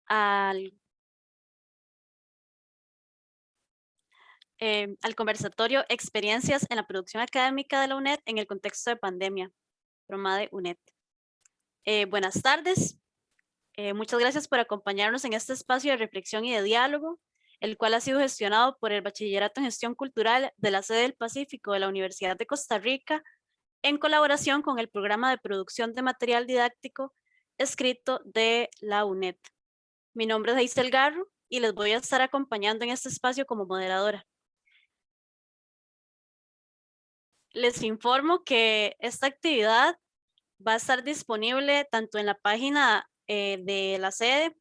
al, al conversatorio Experiencias en la producción académica de la UNED en el contexto de pandemia, PROMADE UNED. Buenas tardes, muchas gracias por acompañarnos en este espacio de reflexión y de diálogo, el cual ha sido gestionado por el Bachillerato en Gestión Cultural de la sede del Pacífico de la Universidad de Costa Rica, en colaboración con el Programa de Producción de Material Didáctico escrito de la UNED. Mi nombre es Hazel Garro y les voy a estar acompañando en este espacio como moderadora. Les informo que esta actividad va a estar disponible tanto en la página de la sede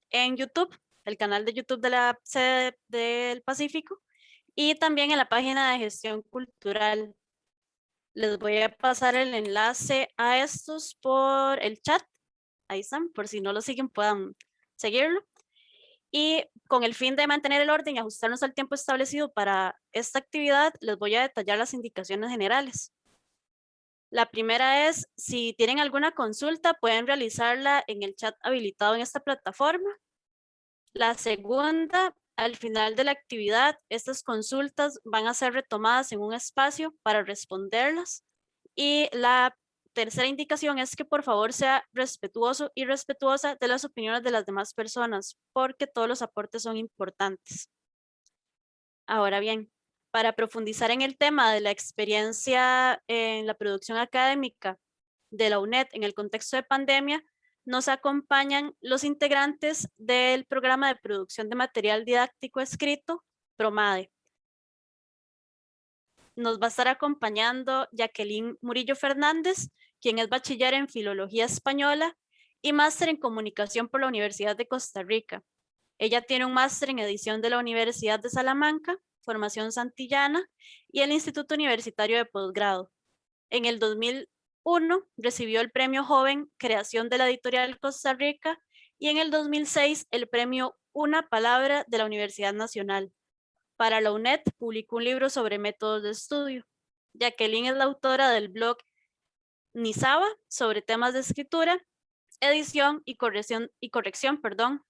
en YouTube, el canal de YouTube de la sede del Pacífico, y también en la página de gestión cultural. Les voy a pasar el enlace a estos por el chat. Ahí están, por si no lo siguen puedan seguirlo. Y con el fin de mantener el orden y ajustarnos al tiempo establecido para esta actividad, les voy a detallar las indicaciones generales. La primera es, si tienen alguna consulta, pueden realizarla en el chat habilitado en esta plataforma. La segunda, al final de la actividad, estas consultas van a ser retomadas en un espacio para responderlas. Y la tercera indicación es que por favor sea respetuoso y respetuosa de las opiniones de las demás personas, porque todos los aportes son importantes. Ahora bien, para profundizar en el tema de la experiencia en la producción académica de la UNED en el contexto de pandemia, nos acompañan los integrantes del programa de producción de material didáctico escrito, PROMADE. Nos va a estar acompañando Jacqueline Murillo Fernández, quien es bachiller en Filología Española y máster en Comunicación por la Universidad de Costa Rica. Ella tiene un máster en edición de la Universidad de Salamanca, Formación Santillana y el Instituto Universitario de Posgrado. En el 2001 recibió el Premio Joven Creación de la Editorial Costa Rica y en el 2006 el Premio Una Palabra de la Universidad Nacional. Para la UNED publicó un libro sobre métodos de estudio. Jacqueline es la autora del blog Nizaba sobre temas de escritura, edición y corrección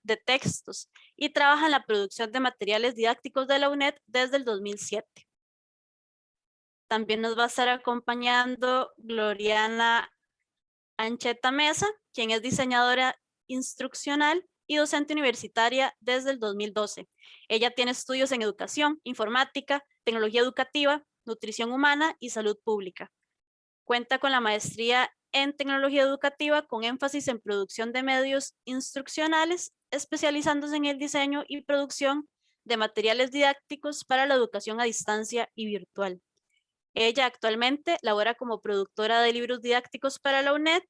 de textos y trabaja en la producción de materiales didácticos de la UNED desde el 2007. También nos va a estar acompañando Gloriana Ancheta Mesa, quien es diseñadora instruccional y docente universitaria desde el 2012. Ella tiene estudios en educación, informática, tecnología educativa, nutrición humana y salud pública. Cuenta con la maestría en tecnología educativa con énfasis en producción de medios instruccionales, especializándose en el diseño y producción de materiales didácticos para la educación a distancia y virtual. Ella actualmente labora como productora de libros didácticos para la UNED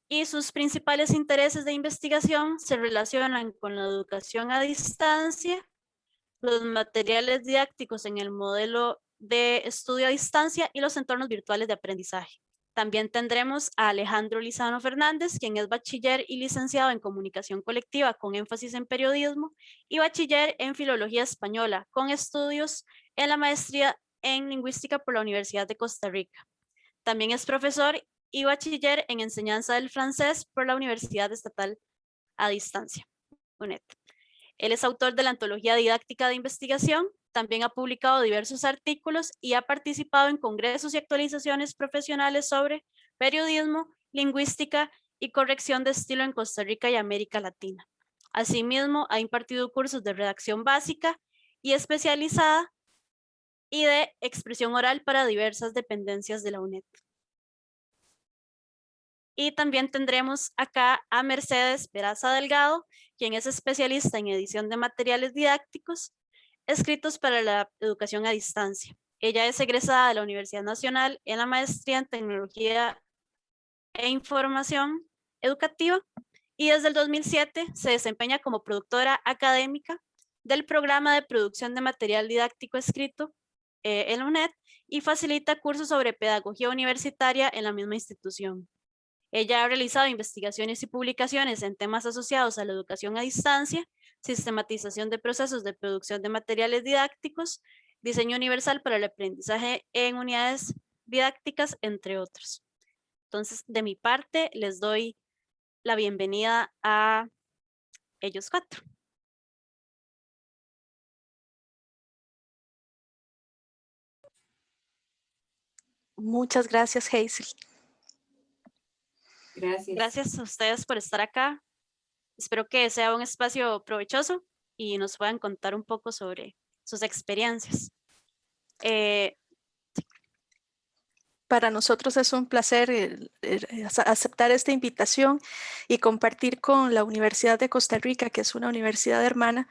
y sus principales intereses de investigación se relacionan con la educación a distancia, los materiales didácticos en el modelo de estudio a distancia y los entornos virtuales de aprendizaje. También tendremos a Alejandro Lizano Fernández, quien es bachiller y licenciado en comunicación colectiva con énfasis en periodismo y bachiller en filología española con estudios en la maestría en lingüística por la Universidad de Costa Rica. También es profesor y bachiller en enseñanza del francés por la Universidad Estatal a Distancia, UNED. Él es autor de la antología didáctica de investigación, también ha publicado diversos artículos y ha participado en congresos y actualizaciones profesionales sobre periodismo, lingüística y corrección de estilo en Costa Rica y América Latina. Asimismo, ha impartido cursos de redacción básica y especializada y de expresión oral para diversas dependencias de la UNED. Y también tendremos acá a Mercedes Peraza Delgado, quien es especialista en edición de materiales didácticos escritos para la educación a distancia. Ella es egresada de la Universidad Nacional en la maestría en tecnología e información educativa y desde el 2007 se desempeña como productora académica del programa de producción de material didáctico escrito en la UNED y facilita cursos sobre pedagogía universitaria en la misma institución. Ella ha realizado investigaciones y publicaciones en temas asociados a la educación a distancia, sistematización de procesos de producción de materiales didácticos, diseño universal para el aprendizaje en unidades didácticas, entre otros. Entonces, de mi parte, les doy la bienvenida a ellos cuatro. Muchas gracias, Hazel. Gracias. Gracias a ustedes por estar acá. Espero que sea un espacio provechoso y nos puedan contar un poco sobre sus experiencias. Para nosotros es un placer aceptar esta invitación y compartir con la Universidad de Costa Rica, que es una universidad hermana,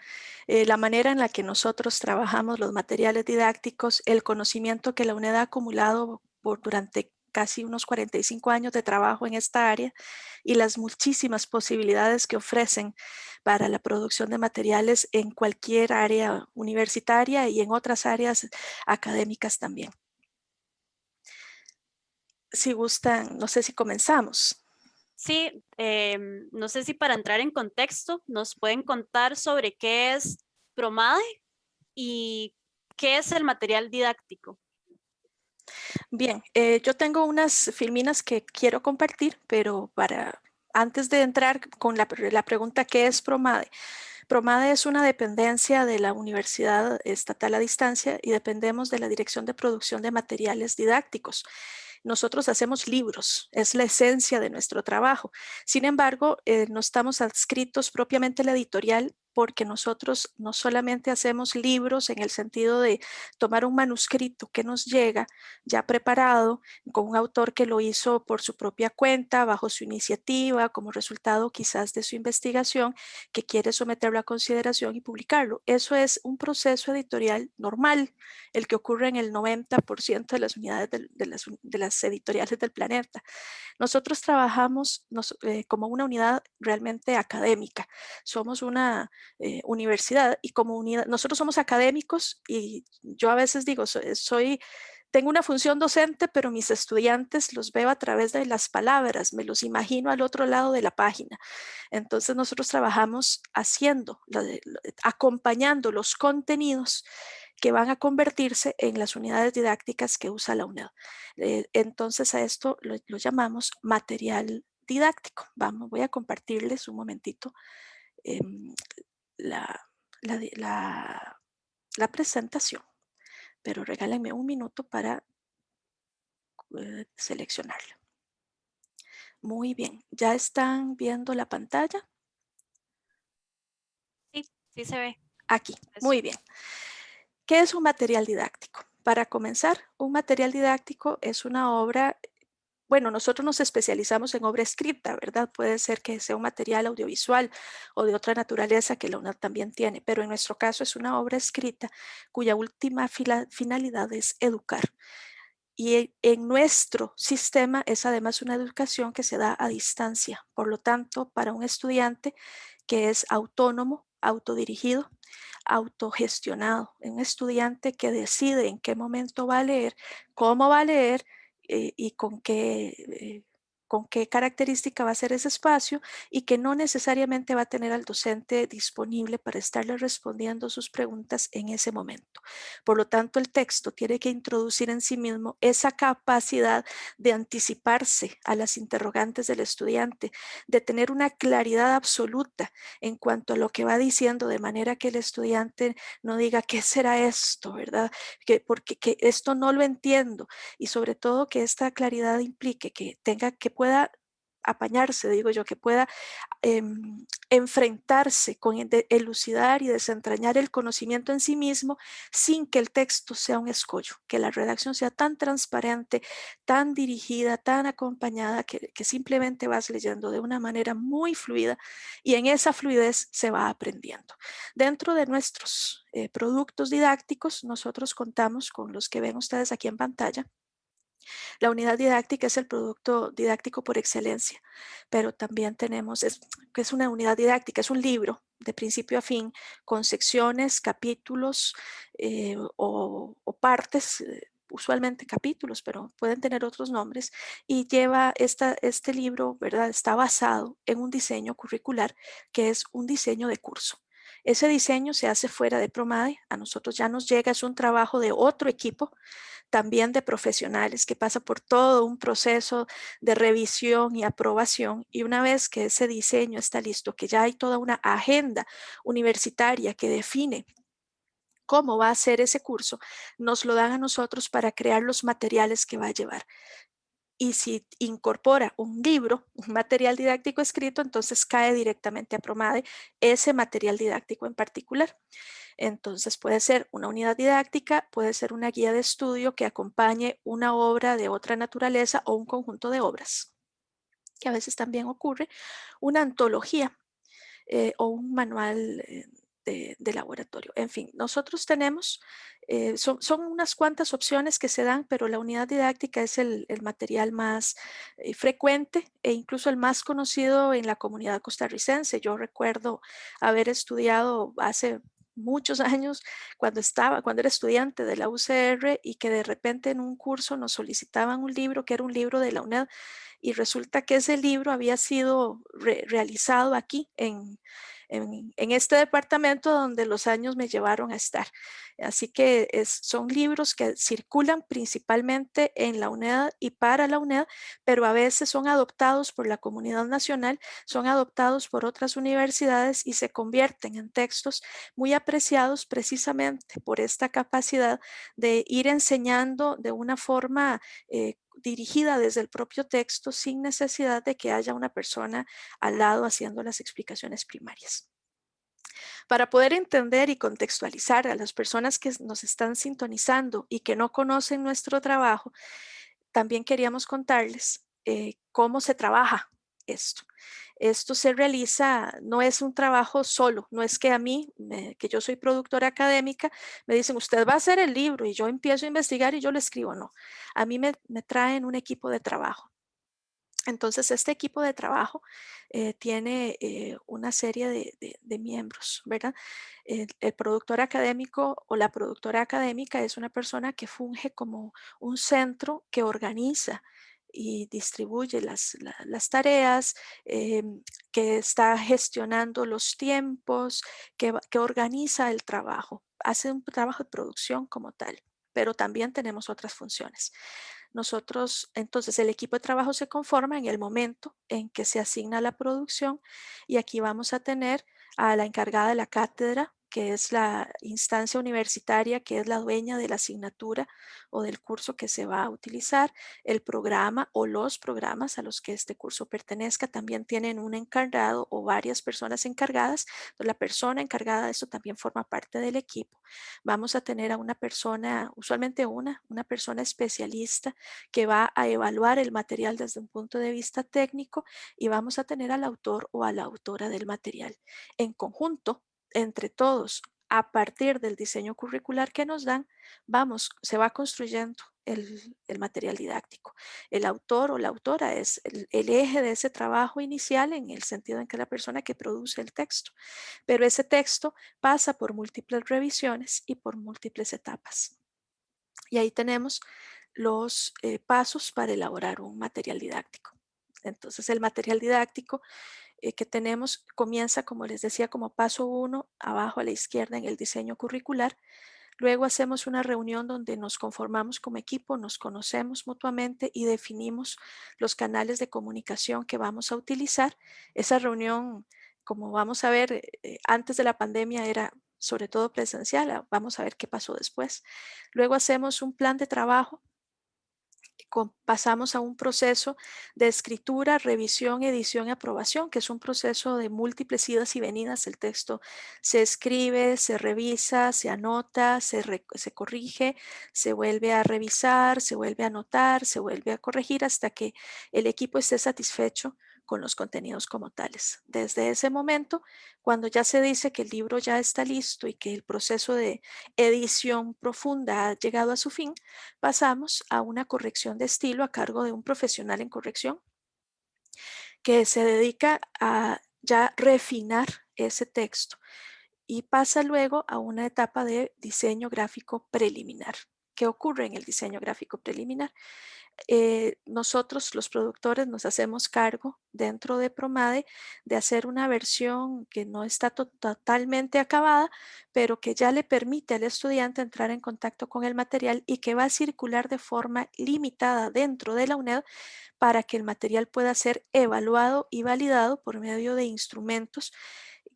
la manera en la que nosotros trabajamos los materiales didácticos, el conocimiento que la UNED ha acumulado durante casi unos 45 años de trabajo en esta área y las muchísimas posibilidades que ofrecen para la producción de materiales en cualquier área universitaria y en otras áreas académicas también. Si gustan, no sé si comenzamos. Sí, no sé si para entrar en contexto nos pueden contar sobre qué es PROMADE y qué es el material didáctico. Bien, yo tengo unas filminas que quiero compartir, pero antes de entrar con la pregunta, ¿qué es PROMADE? PROMADE es una dependencia de la Universidad Estatal a Distancia y dependemos de la Dirección de Producción de Materiales Didácticos. Nosotros hacemos libros, es la esencia de nuestro trabajo. Sin embargo, no estamos adscritos propiamente a la editorial porque nosotros no solamente hacemos libros en el sentido de tomar un manuscrito que nos llega ya preparado con un autor que lo hizo por su propia cuenta, bajo su iniciativa, como resultado quizás de su investigación, que quiere someterlo a consideración y publicarlo. Eso es un proceso editorial normal, el que ocurre en el 90% de las unidades de las editoriales del planeta. Nosotros trabajamos como una unidad realmente académica. Somos una universidad y como unidad, nosotros somos académicos y yo a veces digo, tengo una función docente, pero mis estudiantes los veo a través de las palabras, me los imagino al otro lado de la página. Entonces nosotros trabajamos acompañando los contenidos que van a convertirse en las unidades didácticas que usa la UNED. Entonces a esto lo llamamos material didáctico. Voy a compartirles un momentito la, la, la, la presentación, pero regálenme un minuto para seleccionarla. Muy bien, ¿ya están viendo la pantalla? Sí, sí se ve. Aquí, Eso. muy bien. ¿Qué es un material didáctico? Para comenzar, un material didáctico es una obra, bueno, nosotros nos especializamos en obra escrita, ¿verdad? Puede ser que sea un material audiovisual o de otra naturaleza que la UNAD también tiene, pero en nuestro caso es una obra escrita cuya última finalidad es educar. Y en nuestro sistema es además una educación que se da a distancia. Por lo tanto, para un estudiante que es autónomo, autodirigido, autogestionado, un estudiante que decide en qué momento va a leer, cómo va a leer y con qué característica va a ser ese espacio y que no necesariamente va a tener al docente disponible para estarle respondiendo sus preguntas en ese momento. Por lo tanto, el texto tiene que introducir en sí mismo esa capacidad de anticiparse a las interrogantes del estudiante, de tener una claridad absoluta en cuanto a lo que va diciendo, de manera que el estudiante no diga, ¿qué será esto? ¿Verdad? Porque esto no lo entiendo. Y sobre todo que esta claridad implique que pueda apañarse, digo yo, que pueda enfrentarse con elucidar y desentrañar el conocimiento en sí mismo sin que el texto sea un escollo, que la redacción sea tan transparente, tan dirigida, tan acompañada, que simplemente vas leyendo de una manera muy fluida y en esa fluidez se va aprendiendo. Dentro de nuestros productos didácticos, nosotros contamos con los que ven ustedes aquí en pantalla. La unidad didáctica es el producto didáctico por excelencia, pero también tenemos, que es una unidad didáctica, es un libro de principio a fin con secciones, capítulos o partes, usualmente capítulos, pero pueden tener otros nombres, y lleva este libro, ¿verdad? Está basado en un diseño curricular que es un diseño de curso. Ese diseño se hace fuera de PROMADE, a nosotros ya nos llega, es un trabajo de otro equipo también de profesionales, que pasa por todo un proceso de revisión y aprobación. Y una vez que ese diseño está listo, que ya hay toda una agenda universitaria que define cómo va a ser ese curso, nos lo dan a nosotros para crear los materiales que va a llevar. Y si incorpora un libro, un material didáctico escrito, entonces cae directamente a Promade ese material didáctico en particular. Entonces puede ser una unidad didáctica, puede ser una guía de estudio que acompañe una obra de otra naturaleza o un conjunto de obras, que a veces también ocurre, una antología o un manual de laboratorio. En fin, nosotros tenemos, son unas cuantas opciones que se dan, pero la unidad didáctica es el material más frecuente e incluso el más conocido en la comunidad costarricense. Yo recuerdo haber estudiado hace muchos años cuando era estudiante de la UCR y que de repente en un curso nos solicitaban un libro que era un libro de la UNED y resulta que ese libro había sido realizado aquí en este departamento donde los años me llevaron a estar. Así que son libros que circulan principalmente en la UNED y para la UNED, pero a veces son adoptados por la comunidad nacional, son adoptados por otras universidades y se convierten en textos muy apreciados precisamente por esta capacidad de ir enseñando de una forma dirigida desde el propio texto sin necesidad de que haya una persona al lado haciendo las explicaciones primarias. Para poder entender y contextualizar a las personas que nos están sintonizando y que no conocen nuestro trabajo, también queríamos contarles cómo se trabaja esto. Esto se realiza, no es un trabajo solo, no es que a mí, que yo soy productora académica, me dicen, usted va a hacer el libro y yo empiezo a investigar y yo lo escribo, no. A mí me traen un equipo de trabajo. Entonces, este equipo de trabajo tiene una serie de miembros, ¿verdad? El productor académico o la productora académica es una persona que funge como un centro que organiza y distribuye las tareas, que está gestionando los tiempos, que organiza el trabajo, hace un trabajo de producción como tal, pero también tenemos otras funciones. Nosotros, entonces, el equipo de trabajo se conforma en el momento en que se asigna la producción y aquí vamos a tener a la encargada de la cátedra, que es la instancia universitaria, que es la dueña de la asignatura o del curso que se va a utilizar. El programa o los programas a los que este curso pertenezca también tienen un encargado o varias personas encargadas. Entonces, la persona encargada de esto también forma parte del equipo. Vamos a tener a una persona, usualmente una persona especialista que va a evaluar el material desde un punto de vista técnico y vamos a tener al autor o a la autora del material. En conjunto, entre todos, a partir del diseño curricular que nos dan, se va construyendo el material didáctico. El autor o la autora es el eje de ese trabajo inicial en el sentido en que la persona que produce el texto, pero ese texto pasa por múltiples revisiones y por múltiples etapas. Y ahí tenemos los pasos para elaborar un material didáctico. Entonces, el material didáctico que tenemos comienza, como les decía, como paso 1, abajo a la izquierda en el diseño curricular. Luego hacemos una reunión donde nos conformamos como equipo, nos conocemos mutuamente y definimos los canales de comunicación que vamos a utilizar. Esa reunión, como vamos a ver, antes de la pandemia era sobre todo presencial, vamos a ver qué pasó después. Luego hacemos un plan de trabajo, pasamos a un proceso de escritura, revisión, edición y aprobación, que es un proceso de múltiples idas y venidas. El texto se escribe, se revisa, se anota, se corrige, se vuelve a revisar, se vuelve a anotar, se vuelve a corregir hasta que el equipo esté satisfecho con los contenidos como tales. Desde ese momento, cuando ya se dice que el libro ya está listo y que el proceso de edición profunda ha llegado a su fin, pasamos a una corrección de estilo a cargo de un profesional en corrección que se dedica a ya refinar ese texto y pasa luego a una etapa de diseño gráfico preliminar. ¿Qué ocurre en el diseño gráfico preliminar? nosotros los productores nos hacemos cargo dentro de Promade de hacer una versión que no está totalmente acabada, pero que ya le permite al estudiante entrar en contacto con el material y que va a circular de forma limitada dentro de la UNED para que el material pueda ser evaluado y validado por medio de instrumentos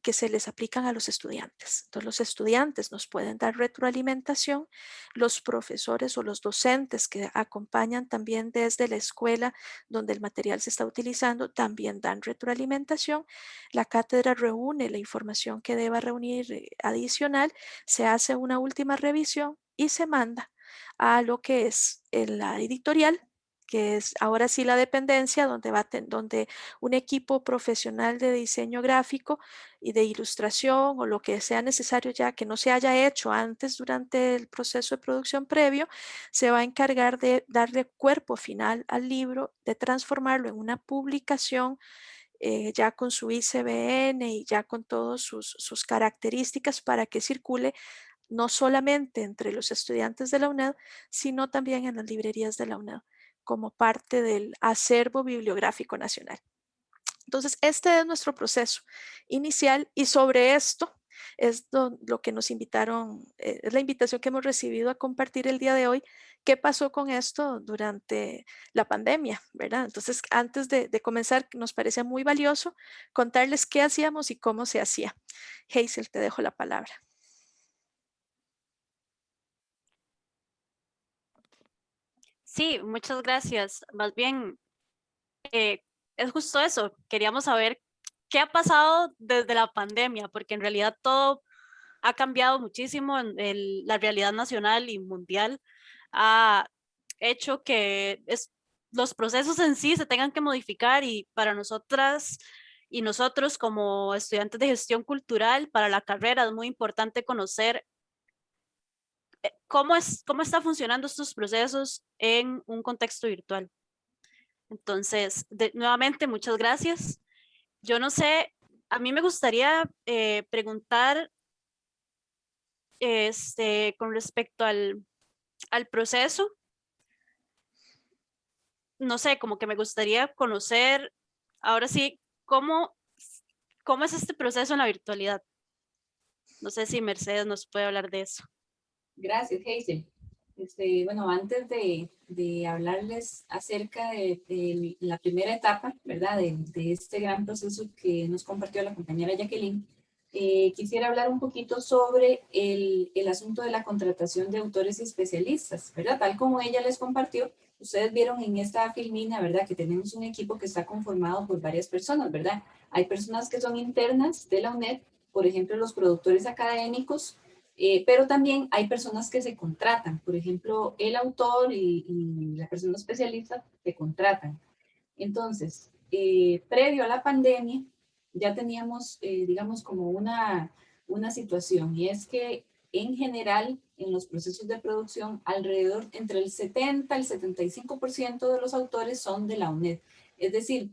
que se les aplican a los estudiantes. Entonces los estudiantes nos pueden dar retroalimentación, los profesores o los docentes que acompañan también desde la escuela donde el material se está utilizando también dan retroalimentación. La cátedra reúne la información que deba reunir adicional, se hace una última revisión y se manda a lo que es la editorial, que es ahora sí la dependencia, donde un equipo profesional de diseño gráfico y de ilustración o lo que sea necesario ya que no se haya hecho antes durante el proceso de producción previo, se va a encargar de darle cuerpo final al libro, de transformarlo en una publicación ya con su ICBN y ya con todas sus características para que circule no solamente entre los estudiantes de la UNED, sino también en las librerías de la UNED, como parte del acervo bibliográfico nacional. Entonces, este es nuestro proceso inicial y sobre esto es lo que nos invitaron, es la invitación que hemos recibido a compartir el día de hoy. ¿Qué pasó con esto durante la pandemia? ¿Verdad? Entonces, antes de comenzar, nos parece muy valioso contarles qué hacíamos y cómo se hacía. Hazel, te dejo la palabra. Sí, muchas gracias. Más bien, es justo eso. Queríamos saber qué ha pasado desde la pandemia, porque en realidad todo ha cambiado muchísimo. La realidad nacional y mundial ha hecho que los procesos en sí se tengan que modificar y para nosotras y nosotros como estudiantes de gestión cultural para la carrera es muy importante conocer cómo está funcionando estos procesos en un contexto virtual. Entonces, nuevamente, muchas gracias. Yo no sé, a mí me gustaría preguntar con respecto al proceso. No sé, como que me gustaría conocer ahora sí cómo es este proceso en la virtualidad. No sé si Mercedes nos puede hablar de eso. Gracias, Hazel. Bueno, antes de hablarles acerca de la primera etapa, ¿verdad? De este gran proceso que nos compartió la compañera Jacqueline, quisiera hablar un poquito sobre el asunto de la contratación de autores y especialistas, ¿verdad? Tal como ella les compartió, ustedes vieron en esta filmina, ¿verdad? Que tenemos un equipo que está conformado por varias personas, ¿verdad? Hay personas que son internas de la UNED, por ejemplo, los productores académicos, pero también hay personas que se contratan, por ejemplo, el autor y la persona especialista se contratan. Entonces, previo a la pandemia, ya teníamos, digamos, como una situación, y es que en general, en los procesos de producción, alrededor entre el 70 y el 75% de los autores son de la UNED. Es decir,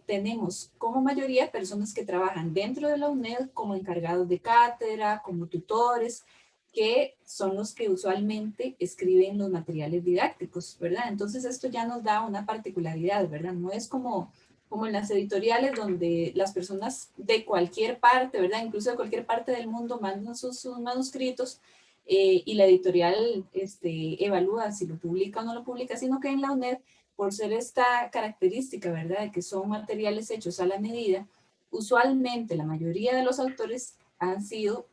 tenemos como mayoría personas que trabajan dentro de la UNED como encargados de cátedra, como tutores, que son los que usualmente escriben los materiales didácticos, ¿verdad? Entonces esto ya nos da una particularidad, ¿verdad? No es como en las editoriales donde las personas de cualquier parte, ¿verdad? Incluso de cualquier parte del mundo mandan sus manuscritos y la editorial evalúa si lo publica o no lo publica, sino que en la UNED, por ser esta característica, ¿verdad? De que son materiales hechos a la medida, usualmente la mayoría de los autores han sido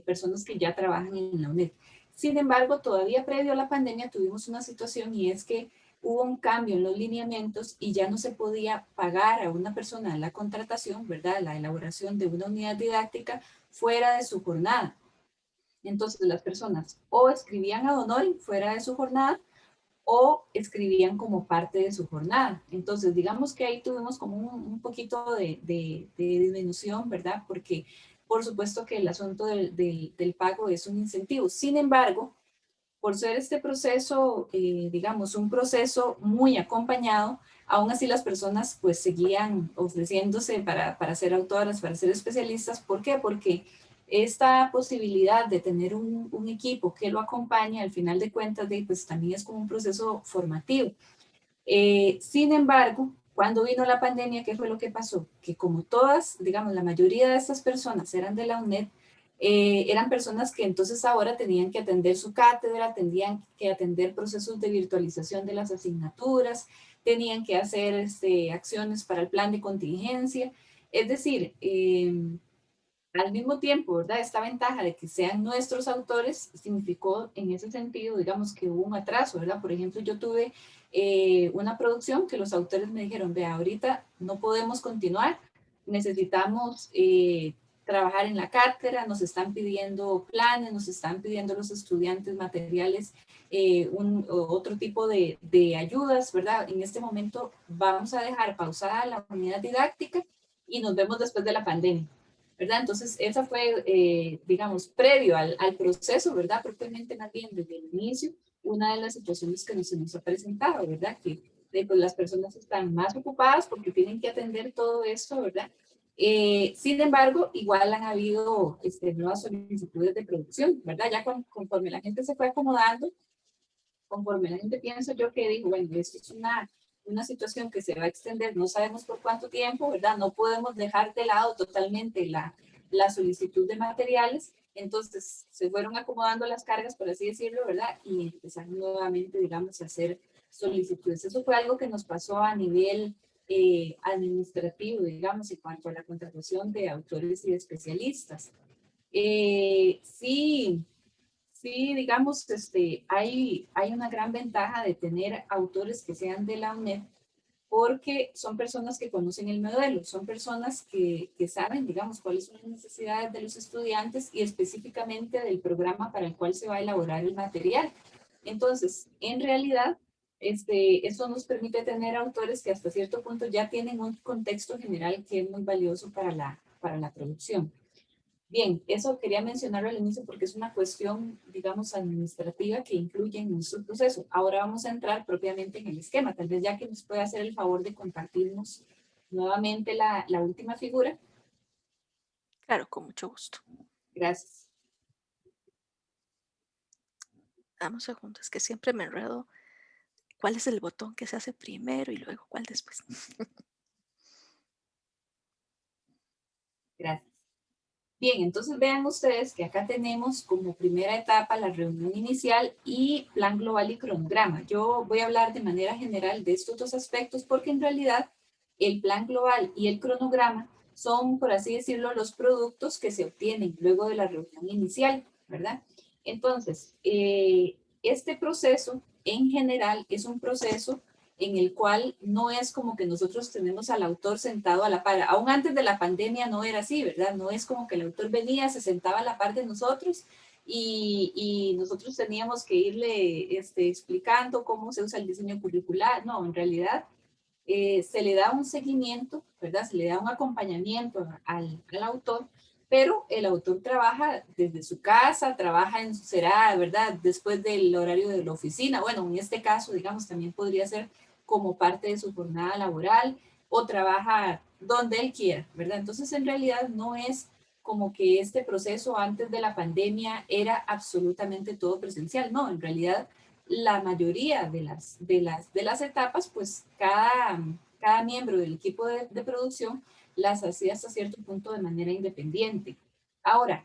personas que ya trabajan en la UNED. Sin embargo, todavía previo a la pandemia tuvimos una situación y es que hubo un cambio en los lineamientos y ya no se podía pagar a una persona la contratación, ¿verdad? La elaboración de una unidad didáctica fuera de su jornada. Entonces las personas o escribían ad honorem fuera de su jornada o escribían como parte de su jornada. Entonces, digamos que ahí tuvimos como un poquito de disminución, ¿verdad? Porque por supuesto que el asunto del pago es un incentivo. Sin embargo, por ser este proceso, digamos, un proceso muy acompañado, aún así las personas pues seguían ofreciéndose para ser autoras, para ser especialistas. ¿Por qué? Porque esta posibilidad de tener un equipo que lo acompañe, al final de cuentas, pues también es como un proceso formativo. Sin embargo, cuando vino la pandemia, ¿qué fue lo que pasó? Que como todas, digamos, la mayoría de estas personas eran de la UNED, eran personas que entonces ahora tenían que atender su cátedra, tenían que atender procesos de virtualización de las asignaturas, tenían que hacer acciones para el plan de contingencia. Es decir, al mismo tiempo, ¿verdad? Esta ventaja de que sean nuestros autores significó en ese sentido, digamos, que hubo un atraso, ¿verdad? Por ejemplo, yo tuve una producción que los autores me dijeron, vea, ahorita no podemos continuar, necesitamos trabajar en la cátedra, nos están pidiendo planes, nos están pidiendo los estudiantes materiales, otro tipo de ayudas, ¿verdad? En este momento vamos a dejar pausada la unidad didáctica y nos vemos después de la pandemia, ¿verdad? Entonces, esa fue, digamos, previo al proceso, ¿verdad? Propiamente más bien desde el inicio, una de las situaciones que se nos ha presentado, ¿verdad? Que pues, las personas están más ocupadas porque tienen que atender todo esto, ¿verdad? Sin embargo, igual han habido nuevas solicitudes de producción, ¿verdad? Ya conforme la gente se fue acomodando, conforme la gente pienso yo que digo, bueno, esto es una situación que se va a extender, no sabemos por cuánto tiempo, ¿verdad? No podemos dejar de lado totalmente la solicitud de materiales, entonces se fueron acomodando las cargas, por así decirlo, ¿verdad? Y empezaron nuevamente, digamos, a hacer solicitudes. Eso fue algo que nos pasó a nivel administrativo, digamos, en cuanto a la contratación de autores y de especialistas. Sí, sí, digamos, hay una gran ventaja de tener autores que sean de la UNED porque son personas que conocen el modelo, son personas que saben, digamos, cuáles son las necesidades de los estudiantes y específicamente del programa para el cual se va a elaborar el material. Entonces, en realidad, eso nos permite tener autores que hasta cierto punto ya tienen un contexto general que es muy valioso para la producción. Bien, eso quería mencionarlo al inicio porque es una cuestión, digamos, administrativa que incluye en nuestro proceso. Ahora vamos a entrar propiamente en el esquema. Tal vez ya que nos puede hacer el favor de compartirnos nuevamente la última figura. Claro, con mucho gusto. Gracias. Dame un segundo, es que siempre me enredo. ¿Cuál es el botón que se hace primero y luego cuál después? Gracias. Bien, entonces vean ustedes que acá tenemos como primera etapa la reunión inicial y plan global y cronograma. Yo voy a hablar de manera general de estos dos aspectos porque en realidad el plan global y el cronograma son, por así decirlo, los productos que se obtienen luego de la reunión inicial, ¿verdad? Entonces, este proceso en general es un proceso en el cual no es como que nosotros tenemos al autor sentado a la par. Aún antes de la pandemia no era así, ¿verdad? No es como que el autor venía, se sentaba a la par de nosotros y nosotros teníamos que irle explicando cómo se usa el diseño curricular. No, en realidad se le da un seguimiento, ¿verdad? Se le da un acompañamiento al autor, pero el autor trabaja desde su casa, trabaja será, ¿verdad? Después del horario de la oficina. Bueno, en este caso, digamos, también podría ser como parte de su jornada laboral o trabaja donde él quiera, ¿verdad? Entonces, en realidad no es como que este proceso antes de la pandemia era absolutamente todo presencial. No, en realidad la mayoría de las etapas, pues cada miembro del equipo de producción las hacía hasta cierto punto de manera independiente. Ahora,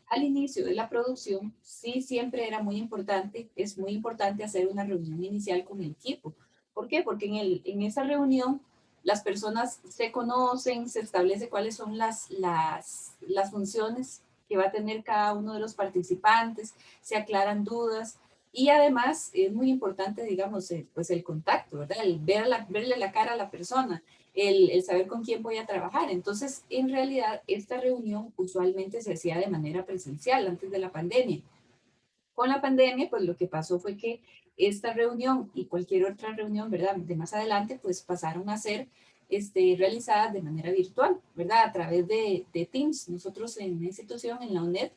al inicio de la producción, sí siempre era muy importante, es muy importante hacer una reunión inicial con el equipo. ¿Por qué? Porque en esa reunión las personas se conocen, se establece cuáles son las funciones que va a tener cada uno de los participantes, se aclaran dudas y además es muy importante, digamos, pues el contacto, ¿verdad? El verle la cara a la persona, el saber con quién voy a trabajar. Entonces, en realidad, esta reunión usualmente se hacía de manera presencial antes de la pandemia. Con la pandemia, pues lo que pasó fue que esta reunión y cualquier otra reunión, ¿verdad? De más adelante, pues pasaron a ser realizadas de manera virtual, ¿verdad? A través de Teams. Nosotros en la institución, en la UNED,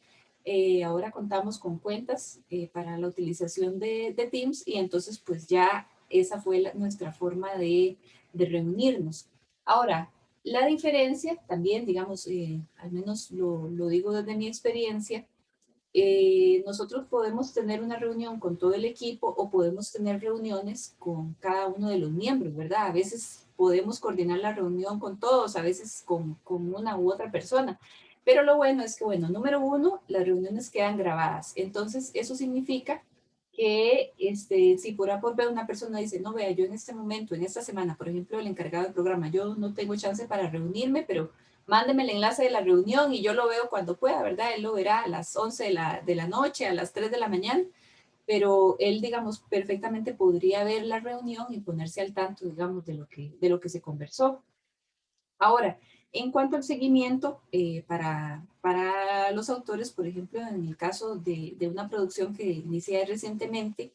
ahora contamos con cuentas para la utilización de Teams y entonces pues ya esa fue nuestra forma de reunirnos. Ahora, La diferencia también, digamos, al menos lo digo desde mi experiencia, nosotros podemos tener una reunión con todo el equipo o podemos tener reuniones con cada uno de los miembros, ¿verdad? A veces podemos coordinar la reunión con todos, a veces con una u otra persona. Pero lo bueno es que, bueno, número uno, las reuniones quedan grabadas. Entonces, eso significa que si por A por B una persona dice, no, vea, yo en este momento, en esta semana, por ejemplo, el encargado del programa, yo no tengo chance para reunirme, pero mándeme el enlace de la reunión y yo lo veo cuando pueda, ¿verdad? Él lo verá a las 11 de la noche, a las 3 de la mañana, pero él, digamos, perfectamente podría ver la reunión y ponerse al tanto, digamos, de lo que se conversó. Ahora, en cuanto al seguimiento para los autores, por ejemplo, en el caso de una producción que inicié recientemente,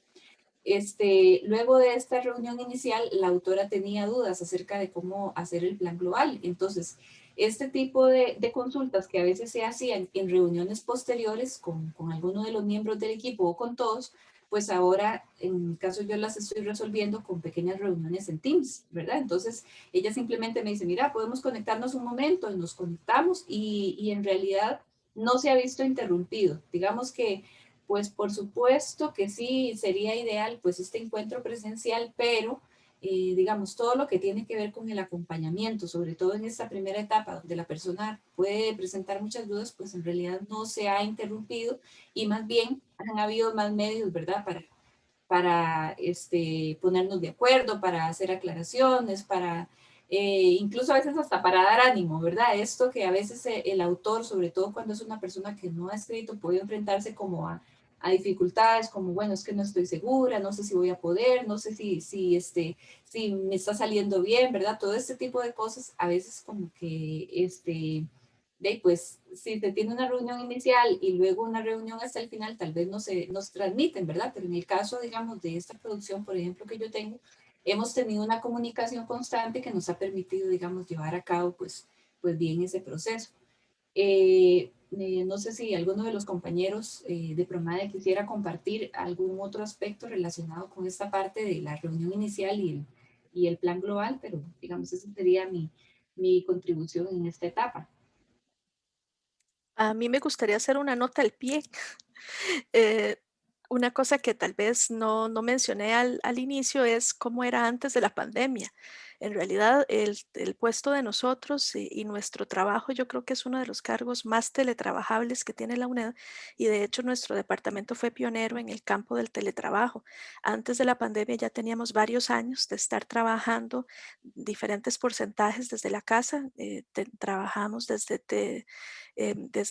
luego de esta reunión inicial, la autora tenía dudas acerca de cómo hacer el plan global. Entonces, este tipo de consultas que a veces se hacían en reuniones posteriores con alguno de los miembros del equipo o con todos, pues ahora, en mi caso, yo las estoy resolviendo con pequeñas reuniones en Teams, ¿verdad? Entonces, ella simplemente me dice, mira, podemos conectarnos un momento, y nos conectamos y en realidad no se ha visto interrumpido. Digamos que pues por supuesto que sí, sería ideal pues este encuentro presencial, pero digamos todo lo que tiene que ver con el acompañamiento, sobre todo en esta primera etapa donde la persona puede presentar muchas dudas, pues en realidad no se ha interrumpido y más bien han habido más medios, ¿verdad? Para ponernos de acuerdo, para hacer aclaraciones, para incluso a veces hasta para dar ánimo, ¿verdad? Esto que a veces el autor, sobre todo cuando es una persona que no ha escrito, puede enfrentarse como a dificultades, como, bueno, es que no estoy segura, no sé si voy a poder, no sé si me está saliendo bien, ¿verdad? Todo este tipo de cosas, a veces como que, pues, si se tiene una reunión inicial y luego una reunión hasta el final, tal vez no se transmiten, ¿verdad? Pero en el caso, digamos, de esta producción, por ejemplo, que yo tengo, hemos tenido una comunicación constante que nos ha permitido, digamos, llevar a cabo, pues bien ese proceso. No sé si alguno de los compañeros de Promade quisiera compartir algún otro aspecto relacionado con esta parte de la reunión inicial y el plan global, pero digamos, esa sería mi contribución en esta etapa. A mí me gustaría hacer una nota al pie. Eh, una cosa que tal vez no mencioné al inicio es cómo era antes de la pandemia. En realidad, el puesto de nosotros y nuestro trabajo, yo creo que es uno de los cargos más teletrabajables que tiene la UNED y de hecho nuestro departamento fue pionero en el campo del teletrabajo. Antes de la pandemia ya teníamos varios años de estar trabajando diferentes porcentajes desde la casa. Trabajamos desde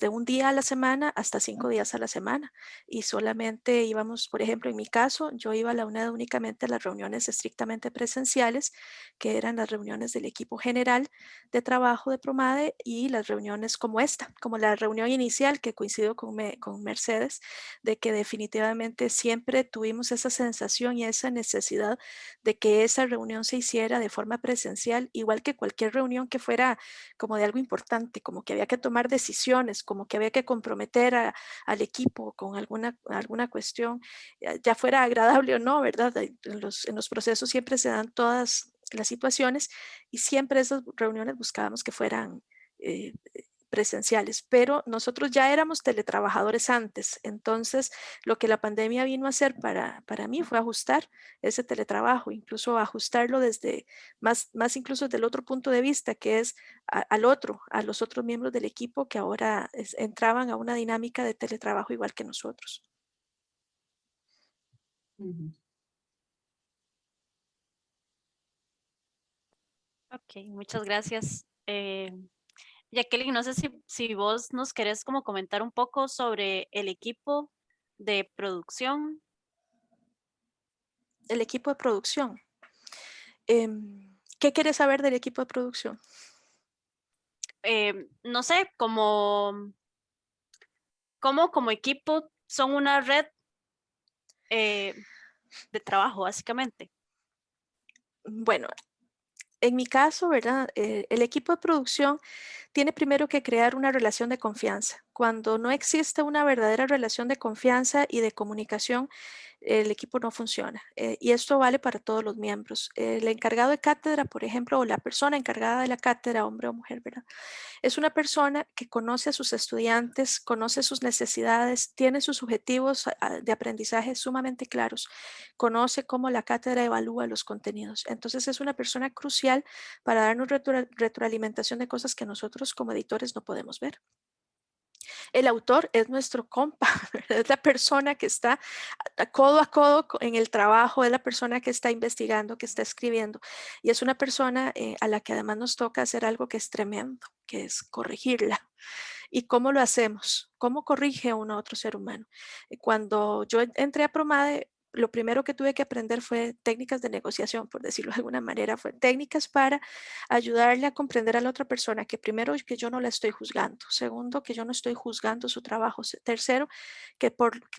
un día a la semana hasta 5 días a la semana y solamente íbamos, por ejemplo, en mi caso, yo iba a la UNED únicamente a las reuniones estrictamente presenciales, que eran las reuniones del equipo general de trabajo de Promade y las reuniones como esta, como la reunión inicial que coincido con Mercedes, de que definitivamente siempre tuvimos esa sensación y esa necesidad de que esa reunión se hiciera de forma presencial, igual que cualquier reunión que fuera como de algo importante, como que había que tomar decisiones, como que había que comprometer al equipo con alguna cuestión, ya fuera agradable o no, ¿verdad? En los procesos siempre se dan todas las situaciones y siempre esas reuniones buscábamos que fueran eh, presenciales, pero nosotros ya éramos teletrabajadores antes, entonces lo que la pandemia vino a hacer para mí fue ajustar ese teletrabajo, incluso ajustarlo desde más incluso del otro punto de vista, que es a los otros miembros del equipo que ahora entraban a una dinámica de teletrabajo igual que nosotros. Ujú. Ok, muchas gracias. Jacqueline, no sé si vos nos querés como comentar un poco sobre el equipo de producción. El equipo de producción. ¿Qué quieres saber del equipo de producción? No sé, como equipo son una red eh, de trabajo, básicamente. Bueno, en mi caso, ¿verdad? El equipo de producción tiene primero que crear una relación de confianza Cuando no existe una verdadera relación de confianza y de comunicación, el equipo no funciona. Y esto vale para todos los miembros. El encargado de cátedra, por ejemplo, o la persona encargada de la cátedra, hombre o mujer, ¿verdad? Es una persona que conoce a sus estudiantes, conoce sus necesidades, tiene sus objetivos de aprendizaje sumamente claros, conoce cómo la cátedra evalúa los contenidos. Entonces es una persona crucial para darnos retroalimentación de cosas que nosotros como editores no podemos ver. El autor es nuestro compa, es la persona que está codo a codo en el trabajo, es la persona que está investigando, que está escribiendo, y es una persona a la que además nos toca hacer algo que es tremendo, que es corregirla. ¿Y cómo lo hacemos? ¿Cómo corrige uno a otro ser humano? Cuando yo entré a Promade, lo primero que tuve que aprender fue técnicas de negociación, por decirlo de alguna manera, fue técnicas para ayudarle a comprender a la otra persona que primero que yo no la estoy juzgando, segundo que yo no estoy juzgando su trabajo, tercero que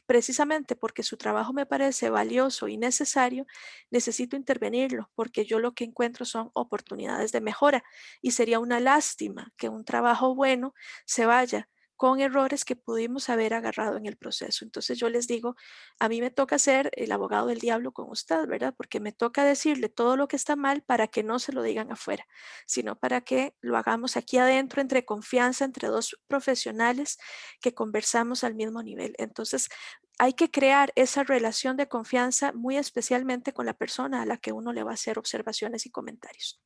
precisamente porque su trabajo me parece valioso y necesario, necesito intervenirlo porque yo lo que encuentro son oportunidades de mejora y sería una lástima que un trabajo bueno se vaya con errores que pudimos haber agarrado en el proceso. Entonces yo les digo, a mí me toca ser el abogado del diablo con usted, ¿verdad? Porque me toca decirle todo lo que está mal para que no se lo digan afuera, sino para que lo hagamos aquí adentro, entre confianza, entre dos profesionales que conversamos al mismo nivel. Entonces hay que crear esa relación de confianza muy especialmente con la persona a la que uno le va a hacer observaciones y comentarios.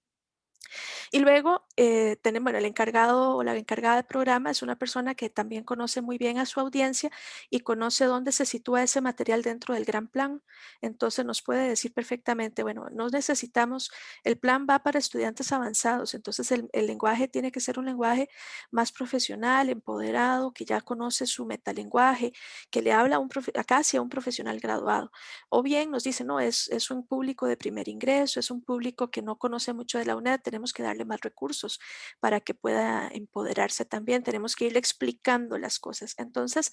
Y luego tenemos, bueno, el encargado o la encargada del programa es una persona que también conoce muy bien a su audiencia y conoce dónde se sitúa ese material dentro del gran plan. Entonces nos puede decir perfectamente, bueno, no necesitamos, el plan va para estudiantes avanzados, entonces el lenguaje tiene que ser un lenguaje más profesional, empoderado, que ya conoce su metalenguaje, que le habla casi a un profesional graduado. O bien nos dice, no, es un público de primer ingreso, es un público que no conoce mucho de la UNED, tenemos que darle más recursos para que pueda empoderarse también, tenemos que irle explicando las cosas. Entonces,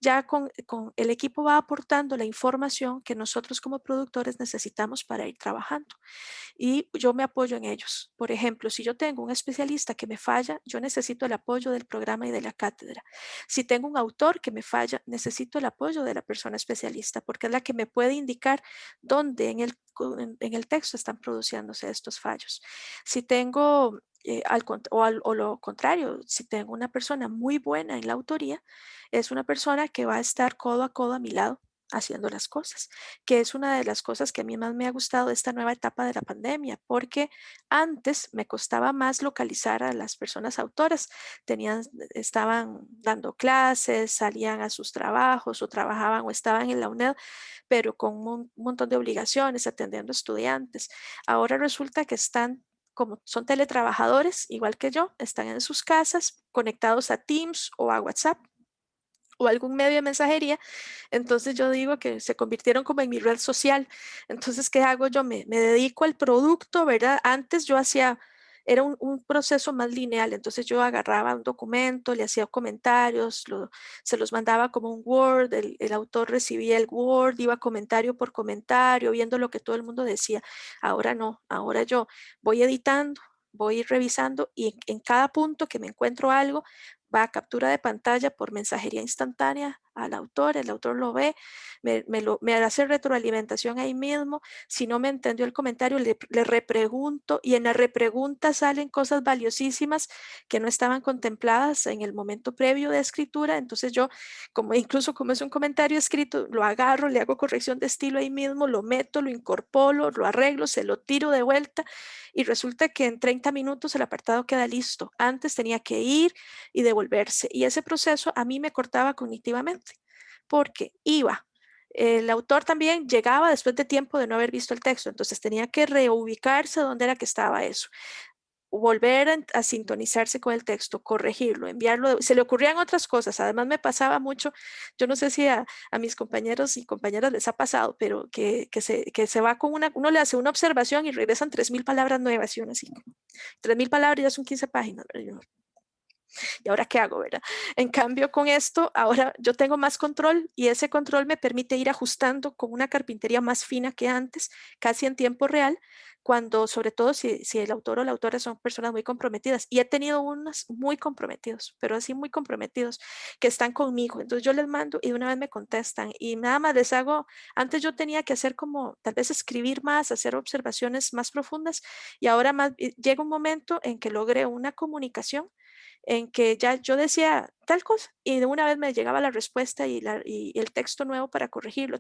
ya con el equipo va aportando la información que nosotros como productores necesitamos para ir trabajando y yo me apoyo en ellos. Por ejemplo, si yo tengo un especialista que me falla, yo necesito el apoyo del programa y de la cátedra. Si tengo un autor que me falla, necesito el apoyo de la persona especialista porque es la que me puede indicar dónde en el texto están produciéndose estos fallos. Si tengo o lo contrario, si tengo una persona muy buena en la autoría, es una persona que va a estar codo a codo a mi lado haciendo las cosas, que es una de las cosas que a mí más me ha gustado de esta nueva etapa de la pandemia, porque antes me costaba más localizar a las personas autoras, estaban dando clases, salían a sus trabajos o trabajaban o estaban en la UNED, pero con un montón de obligaciones, atendiendo estudiantes. Ahora resulta que están como son teletrabajadores, igual que yo, están en sus casas conectados a Teams o a WhatsApp o algún medio de mensajería, entonces yo digo que se convirtieron como en mi red social. Entonces, ¿qué hago yo? Me dedico al producto, ¿verdad? Antes yo hacía, era un proceso más lineal, entonces yo agarraba un documento, le hacía comentarios, se los mandaba como un Word, el autor recibía el Word, iba comentario por comentario, viendo lo que todo el mundo decía. Ahora no, ahora yo voy editando, voy revisando y en cada punto que me encuentro algo, va a captura de pantalla por mensajería instantánea al autor, el autor lo ve, me hace retroalimentación ahí mismo, si no me entendió el comentario le repregunto y en la repregunta salen cosas valiosísimas que no estaban contempladas en el momento previo de escritura, entonces yo incluso como es un comentario escrito, lo agarro, le hago corrección de estilo ahí mismo, lo meto, lo incorporo, lo arreglo, se lo tiro de vuelta y resulta que en 30 minutos el apartado queda listo. Antes tenía que ir y devolverse. Y ese proceso a mí me cortaba cognitivamente porque el autor también llegaba después de tiempo de no haber visto el texto, entonces tenía que reubicarse donde era que estaba eso, volver a sintonizarse con el texto, corregirlo, enviarlo, se le ocurrían otras cosas, además me pasaba mucho, yo no sé si a mis compañeros y compañeras les ha pasado, pero que se va con uno le hace una observación y regresan 3,000 palabras nuevas y uno así, 3,000 palabras ya son 15 páginas, ¿verdad? ¿Y ahora qué hago, verdad? En cambio, con esto, ahora yo tengo más control y ese control me permite ir ajustando con una carpintería más fina que antes, casi en tiempo real, cuando, sobre todo si el autor o la autora son personas muy comprometidas. Y he tenido unos muy comprometidos, pero así muy comprometidos, que están conmigo. Entonces yo les mando y de una vez me contestan y nada más les hago, antes yo tenía que hacer como, tal vez escribir más, hacer observaciones más profundas y ahora más, llega un momento en que logré una comunicación en que ya yo decía tal cosa y de una vez me llegaba la respuesta y el texto nuevo para corregirlo,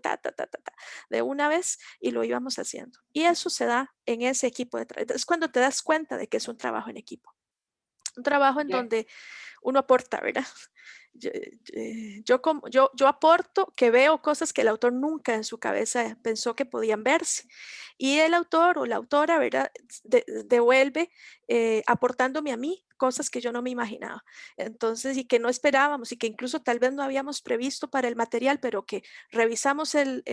de una vez y lo íbamos haciendo. Y eso se da en ese equipo de trabajo. Es cuando te das cuenta de que es un trabajo en equipo. Un trabajo en Ya. donde uno aporta, ¿verdad? Yo aporto que veo cosas que el autor nunca en su cabeza pensó que podían verse. Y el autor o la autora, ¿verdad? Devuelve aportándome a mí cosas que yo no me imaginaba. Entonces, y que no esperábamos y que incluso tal vez no habíamos previsto para el material, pero que revisamos el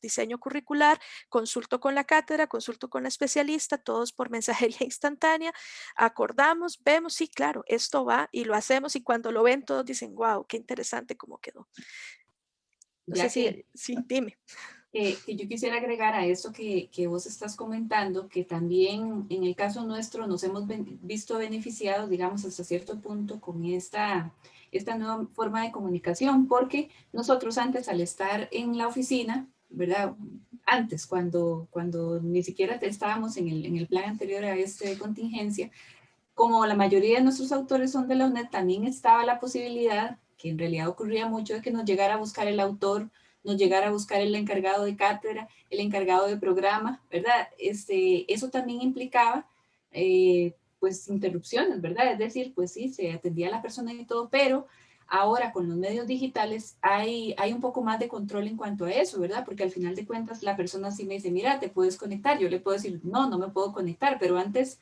diseño curricular, consulto con la cátedra, consulto con la especialista, todos por mensajería instantánea, acordamos, vemos, sí, claro, esto va y lo hacemos y cuando lo ven todos dicen, wow, qué interesante cómo quedó. No sé Ya que sí, dime. que yo quisiera agregar a eso que vos estás comentando, que también en el caso nuestro nos hemos visto beneficiados, digamos, hasta cierto punto con esta nueva forma de comunicación, porque nosotros antes al estar en la oficina, ¿verdad? Antes, cuando ni siquiera estábamos en el plan anterior a esta contingencia, como la mayoría de nuestros autores son de la UNED, también estaba la posibilidad, que en realidad ocurría mucho, de que nos llegara a buscar el autor, nos llegara a buscar el encargado de cátedra, el encargado de programa, ¿verdad? Eso también implicaba, pues, interrupciones, ¿verdad? Es decir, pues sí, se atendía a la persona y todo, pero ahora con los medios digitales hay un poco más de control en cuanto a eso, ¿verdad? Porque al final de cuentas la persona sí me dice, mira, te puedes conectar. Yo le puedo decir, no, no me puedo conectar, pero antes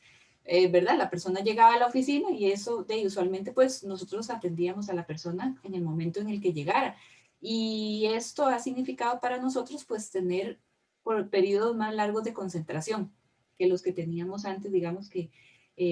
¿verdad? La persona llegaba a la oficina y eso, usualmente pues nosotros atendíamos a la persona en el momento en el que llegara. Y esto ha significado para nosotros pues tener por periodos más largos de concentración que los que teníamos antes, digamos que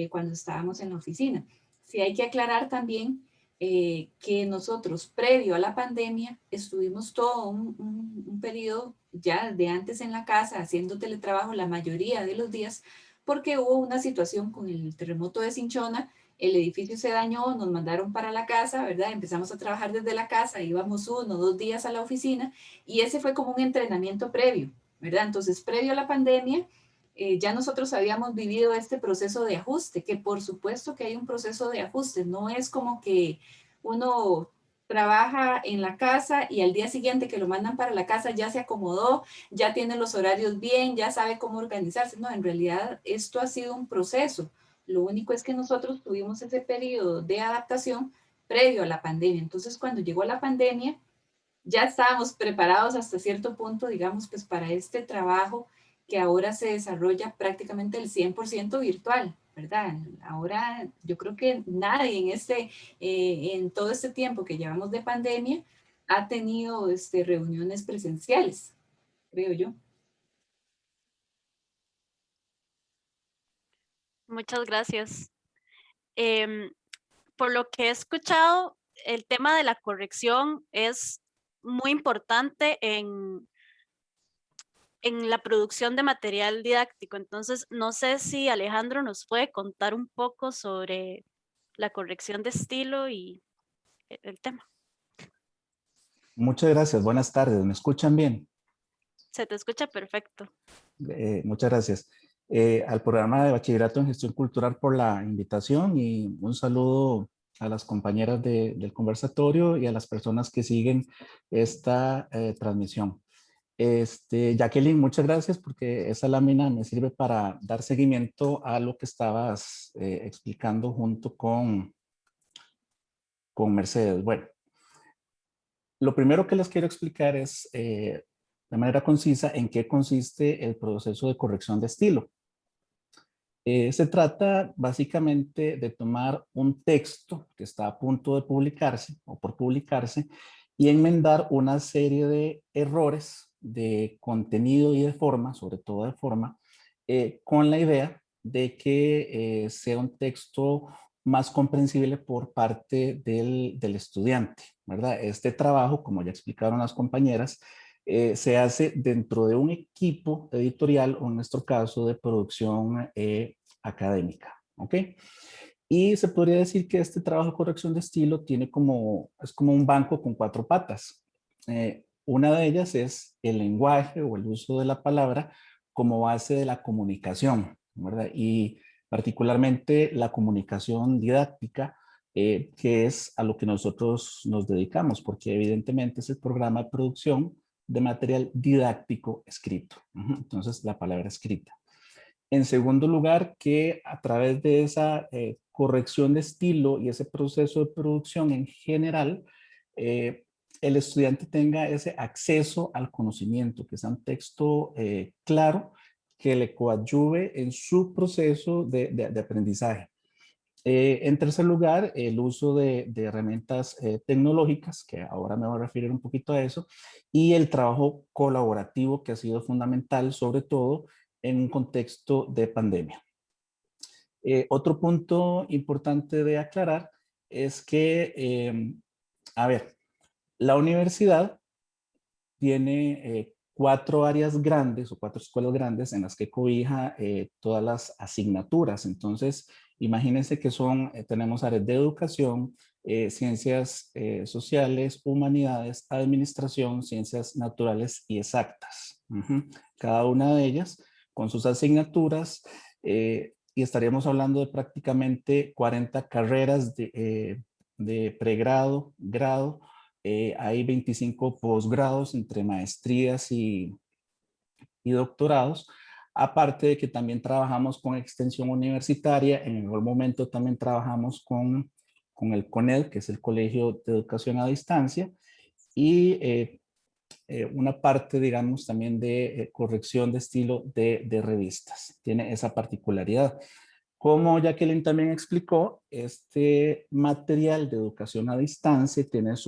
cuando estábamos en la oficina. Sí hay que aclarar también que nosotros previo a la pandemia estuvimos todo un periodo ya de antes en la casa haciendo teletrabajo la mayoría de los días porque hubo una situación con el terremoto de Cinchona, el edificio se dañó, nos mandaron para la casa, ¿verdad? Empezamos a trabajar desde la casa, íbamos 1 o 2 días a la oficina y ese fue como un entrenamiento previo, ¿verdad? Entonces, previo a la pandemia, ya nosotros habíamos vivido este proceso de ajuste, que por supuesto que hay un proceso de ajuste, no es como que uno trabaja en la casa y al día siguiente que lo mandan para la casa ya se acomodó, ya tiene los horarios bien, ya sabe cómo organizarse. No, en realidad esto ha sido un proceso. Lo único es que nosotros tuvimos ese periodo de adaptación previo a la pandemia. Entonces, cuando llegó la pandemia, ya estábamos preparados hasta cierto punto, digamos, pues para este trabajo que ahora se desarrolla prácticamente el 100% virtual, ¿verdad? Ahora yo creo que nadie en todo este tiempo que llevamos de pandemia ha tenido reuniones presenciales, creo yo. Muchas gracias. Em, por lo que he escuchado, el tema de la corrección es muy importante en la producción de material didáctico. Entonces, no sé si Alejandro nos puede contar un poco sobre la corrección de estilo y el tema. Muchas gracias, buenas tardes, ¿me escuchan bien? Se te escucha perfecto. Muchas gracias. Al programa de Bachillerato en Gestión Cultural por la invitación y un saludo a las compañeras del conversatorio y a las personas que siguen esta transmisión. Jacqueline, muchas gracias porque esa lámina me sirve para dar seguimiento a lo que estabas explicando junto con Mercedes. Bueno, lo primero que les quiero explicar es de manera concisa en qué consiste el proceso de corrección de estilo. Se trata básicamente de tomar un texto que está a punto de publicarse o por publicarse y enmendar una serie de errores de contenido y de forma, sobre todo de forma, con la idea de que sea un texto más comprensible por parte del estudiante, ¿verdad? Este trabajo, como ya explicaron las compañeras, se hace dentro de un equipo editorial, o en nuestro caso de producción académica, ¿ok? Y se podría decir que este trabajo de corrección de estilo es como un banco con 4 patas. Una de ellas es el lenguaje o el uso de la palabra como base de la comunicación, ¿verdad? Y particularmente la comunicación didáctica, que es a lo que nosotros nos dedicamos, porque evidentemente es el programa de producción de material didáctico escrito. Entonces, la palabra escrita. En segundo lugar, que a través de esa corrección de estilo y ese proceso de producción en general, el estudiante tenga ese acceso al conocimiento, que sea un texto claro, que le coadyuve en su proceso de aprendizaje. En tercer lugar, el uso de herramientas tecnológicas, que ahora me voy a referir un poquito a eso, y el trabajo colaborativo que ha sido fundamental, sobre todo en un contexto de pandemia. Otro punto importante de aclarar es que, a ver, la universidad tiene 4 áreas grandes o 4 escuelas grandes en las que cobija todas las asignaturas. Entonces, imagínense que tenemos áreas de educación, ciencias sociales, humanidades, administración, ciencias naturales y exactas. Cada una de ellas con sus asignaturas, y estaríamos hablando de prácticamente 40 carreras de pregrado, grado. Hay 25 posgrados entre maestrías y doctorados, aparte de que también trabajamos con extensión universitaria. En algún momento también trabajamos con el CONED, que es el Colegio de Educación a Distancia, y una parte, digamos, también de corrección de estilo de revistas. Tiene esa particularidad. Como Jacqueline también explicó, este material de educación a distancia tiene es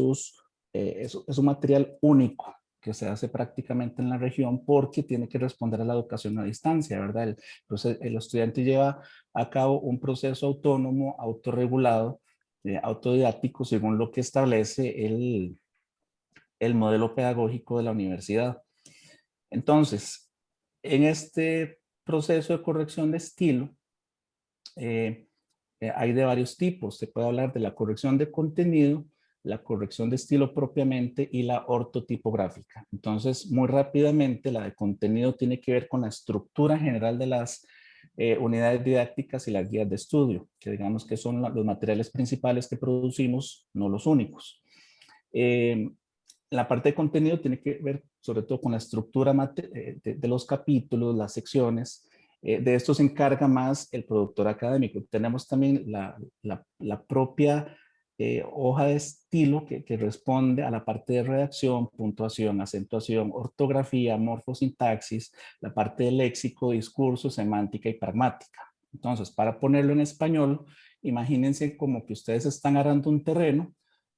un material único que se hace prácticamente en la región porque tiene que responder a la educación a distancia, ¿verdad? Entonces, el estudiante lleva a cabo un proceso autónomo, autorregulado, autodidáctico, según lo que establece el modelo pedagógico de la universidad. Entonces, en este proceso de corrección de estilo, hay de varios tipos. Se puede hablar de la corrección de contenido, la corrección de estilo propiamente y la ortotipográfica. Entonces, muy rápidamente, la de contenido tiene que ver con la estructura general de las unidades didácticas y las guías de estudio, que digamos que son los materiales principales que producimos, no los únicos. La parte de contenido tiene que ver sobre todo con la estructura de los capítulos, las secciones. De esto se encarga más el productor académico. Tenemos también la propia hoja de estilo que responde a la parte de redacción, puntuación, acentuación, ortografía, morfosintaxis, la parte de léxico, discurso, semántica y pragmática. Entonces, para ponerlo en español, imagínense como que ustedes están arando un terreno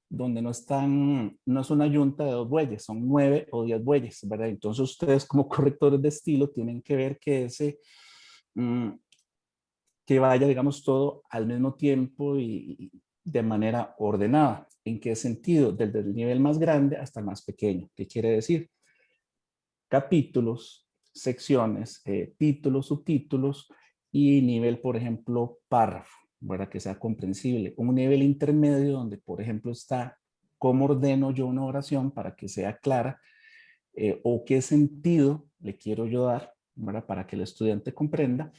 donde no es una yunta de 2 bueyes, son 9 o 10 bueyes, ¿verdad? Entonces ustedes como correctores de estilo tienen que ver que que vaya, digamos, todo al mismo tiempo y de manera ordenada. ¿En qué sentido? Desde el nivel más grande hasta el más pequeño. ¿Qué quiere decir? Capítulos, secciones, títulos, subtítulos y nivel, por ejemplo, párrafo, ¿verdad? Que sea comprensible. Un nivel intermedio donde, por ejemplo, está cómo ordeno yo una oración para que sea clara, o qué sentido le quiero yo dar, ¿verdad? Para que el estudiante comprenda.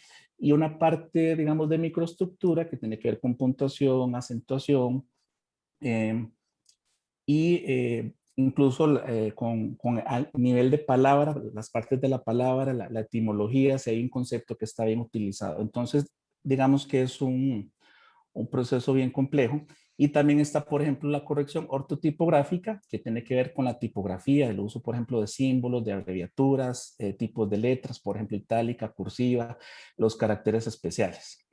Y una parte, digamos, de microestructura que tiene que ver con puntuación, acentuación, y incluso con el nivel de palabra, las partes de la palabra, la etimología, si hay un concepto que está bien utilizado. Entonces, digamos que es un proceso bien complejo. Y también está, por ejemplo, la corrección ortotipográfica, que tiene que ver con la tipografía, el uso, por ejemplo, de símbolos, de abreviaturas, tipos de letras, por ejemplo, itálica, cursiva, los caracteres especiales.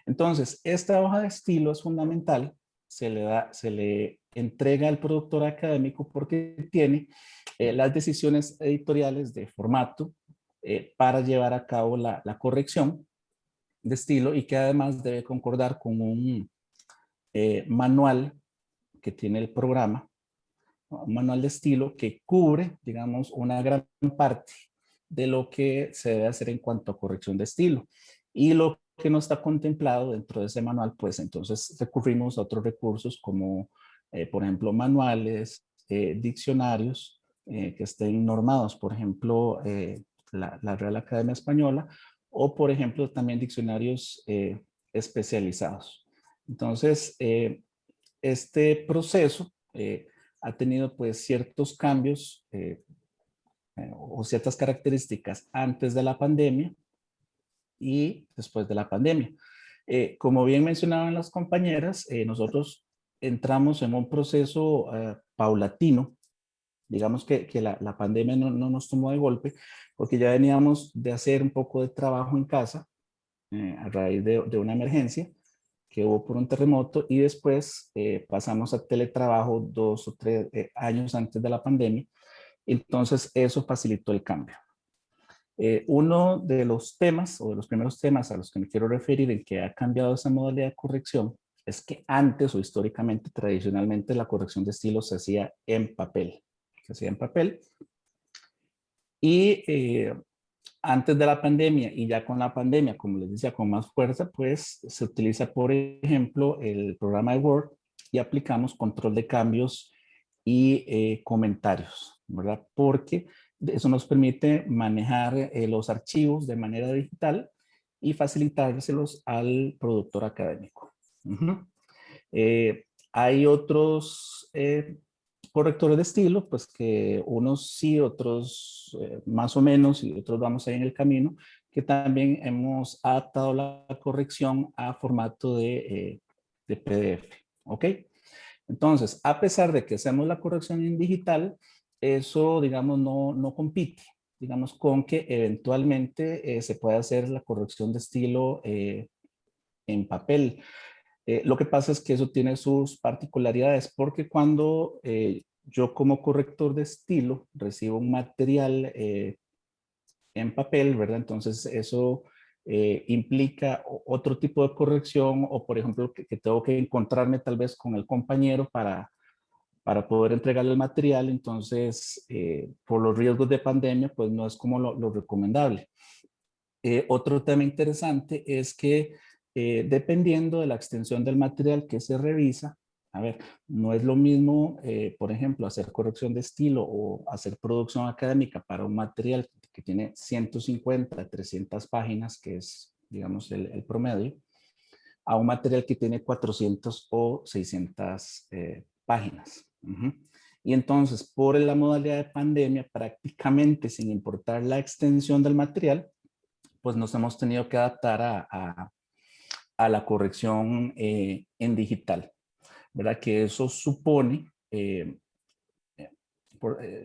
Entonces, esta hoja de estilo es fundamental, se le entrega al productor académico porque tiene las decisiones editoriales de formato para llevar a cabo la corrección de estilo, y que además debe concordar con un manual que tiene el programa, un manual de estilo que cubre, digamos, una gran parte de lo que se debe hacer en cuanto a corrección de estilo. Y lo que no está contemplado dentro de ese manual, pues entonces recurrimos a otros recursos como, por ejemplo, manuales, diccionarios que estén normados, por ejemplo, la Real Academia Española, o por ejemplo también diccionarios especializados. Entonces, este proceso ha tenido pues ciertos cambios o ciertas características antes de la pandemia y después de la pandemia. Como bien mencionaban las compañeras, nosotros entramos en un proceso paulatino. Digamos que la pandemia no nos tomó de golpe, porque ya veníamos de hacer un poco de trabajo en casa a raíz de una emergencia que hubo por un terremoto, y después pasamos a teletrabajo 2 o 3 años antes de la pandemia. Entonces eso facilitó el cambio. Uno de los temas o de los primeros temas a los que me quiero referir en que ha cambiado esa modalidad de corrección es que antes o históricamente, tradicionalmente, la corrección de estilo se hacía en papel. Se hacía en papel. Y antes de la pandemia y ya con la pandemia, como les decía, con más fuerza, pues se utiliza, por ejemplo, el programa de Word y aplicamos control de cambios y comentarios, ¿verdad? Porque eso nos permite manejar los archivos de manera digital y facilitárselos al productor académico. Hay otros correctores de estilo, pues que unos sí, otros más o menos, y otros vamos ahí en el camino, que también hemos adaptado la corrección a formato de PDF, ¿ok? Entonces, a pesar de que hacemos la corrección en digital, eso, digamos, no compite, digamos, con que eventualmente se puede hacer la corrección de estilo en papel. Lo que pasa es que eso tiene sus particularidades, porque cuando yo como corrector de estilo recibo un material en papel, ¿verdad? Entonces eso implica otro tipo de corrección, o por ejemplo que tengo que encontrarme tal vez con el compañero para poder entregarle el material. Entonces por los riesgos de pandemia pues no es como lo recomendable. Otro tema interesante es que dependiendo de la extensión del material que se revisa, a ver, no es lo mismo, por ejemplo, hacer corrección de estilo o hacer producción académica para un material que tiene 150, 300 páginas, que es, digamos, el promedio, a un material que tiene 400 o 600 páginas. Y entonces, por la modalidad de pandemia, prácticamente sin importar la extensión del material, pues nos hemos tenido que adaptar a la corrección en digital, ¿verdad? Que eso supone,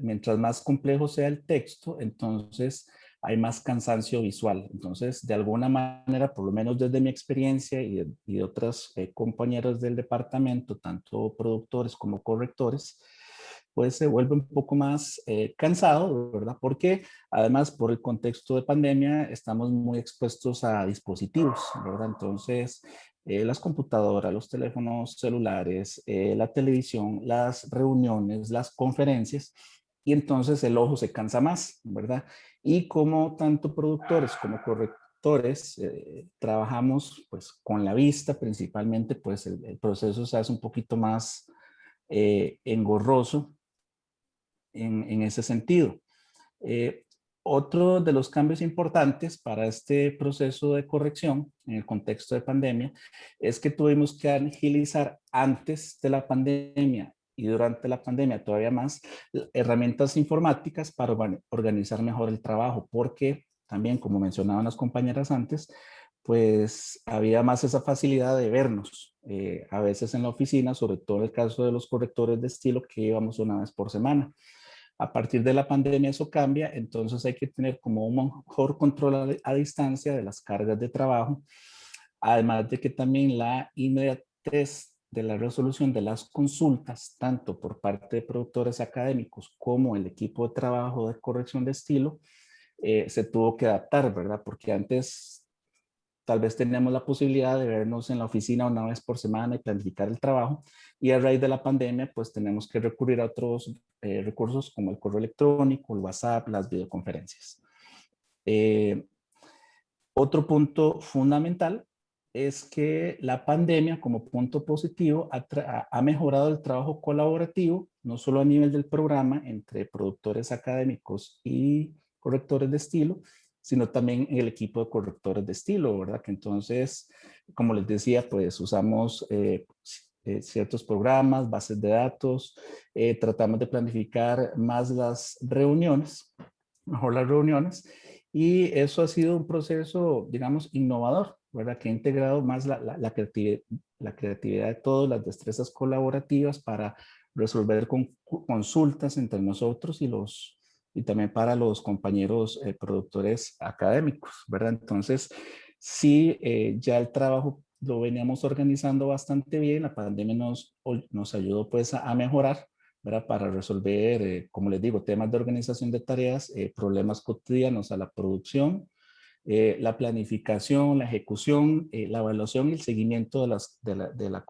mientras más complejo sea el texto, entonces hay más cansancio visual. Entonces, de alguna manera, por lo menos desde mi experiencia y de otras compañeros del departamento, tanto productores como correctores, pues se vuelve un poco más cansado, ¿verdad? Porque además por el contexto de pandemia estamos muy expuestos a dispositivos, ¿verdad? Entonces, las computadoras, los teléfonos celulares, la televisión, las reuniones, las conferencias, y entonces el ojo se cansa más, ¿verdad? Y como tanto productores como correctores trabajamos pues con la vista principalmente, pues el proceso se hace un poquito más engorroso en ese sentido. Otro de los cambios importantes para este proceso de corrección en el contexto de pandemia es que tuvimos que agilizar antes de la pandemia y durante la pandemia todavía más herramientas informáticas para organizar mejor el trabajo, porque también, como mencionaban las compañeras antes, pues había más esa facilidad de vernos a veces en la oficina, sobre todo en el caso de los correctores de estilo que íbamos una vez por semana. A partir de la pandemia eso cambia, entonces hay que tener como un mejor control a distancia de las cargas de trabajo, además de que también la inmediatez de la resolución de las consultas, tanto por parte de productores académicos como el equipo de trabajo de corrección de estilo, se tuvo que adaptar, ¿verdad? Porque antes tal vez tenemos la posibilidad de vernos en la oficina una vez por semana y planificar el trabajo, y a raíz de la pandemia pues tenemos que recurrir a otros recursos como el correo electrónico, el WhatsApp, las videoconferencias. Otro punto fundamental es que la pandemia como punto positivo ha mejorado el trabajo colaborativo, no solo a nivel del programa entre productores académicos y correctores de estilo, sino también en el equipo de correctores de estilo, ¿verdad? Que entonces, como les decía, pues usamos ciertos programas, bases de datos, tratamos de planificar más las reuniones, mejor las reuniones, y eso ha sido un proceso, digamos, innovador, ¿verdad? Que ha integrado más la creatividad de todos, las destrezas colaborativas para resolver consultas entre nosotros y también para los compañeros productores académicos, ¿verdad? Entonces, sí, ya el trabajo lo veníamos organizando bastante bien, la pandemia nos ayudó pues a mejorar, ¿verdad? Para resolver, como les digo, temas de organización de tareas, problemas cotidianos a la producción, la planificación, la ejecución, la evaluación y el seguimiento de la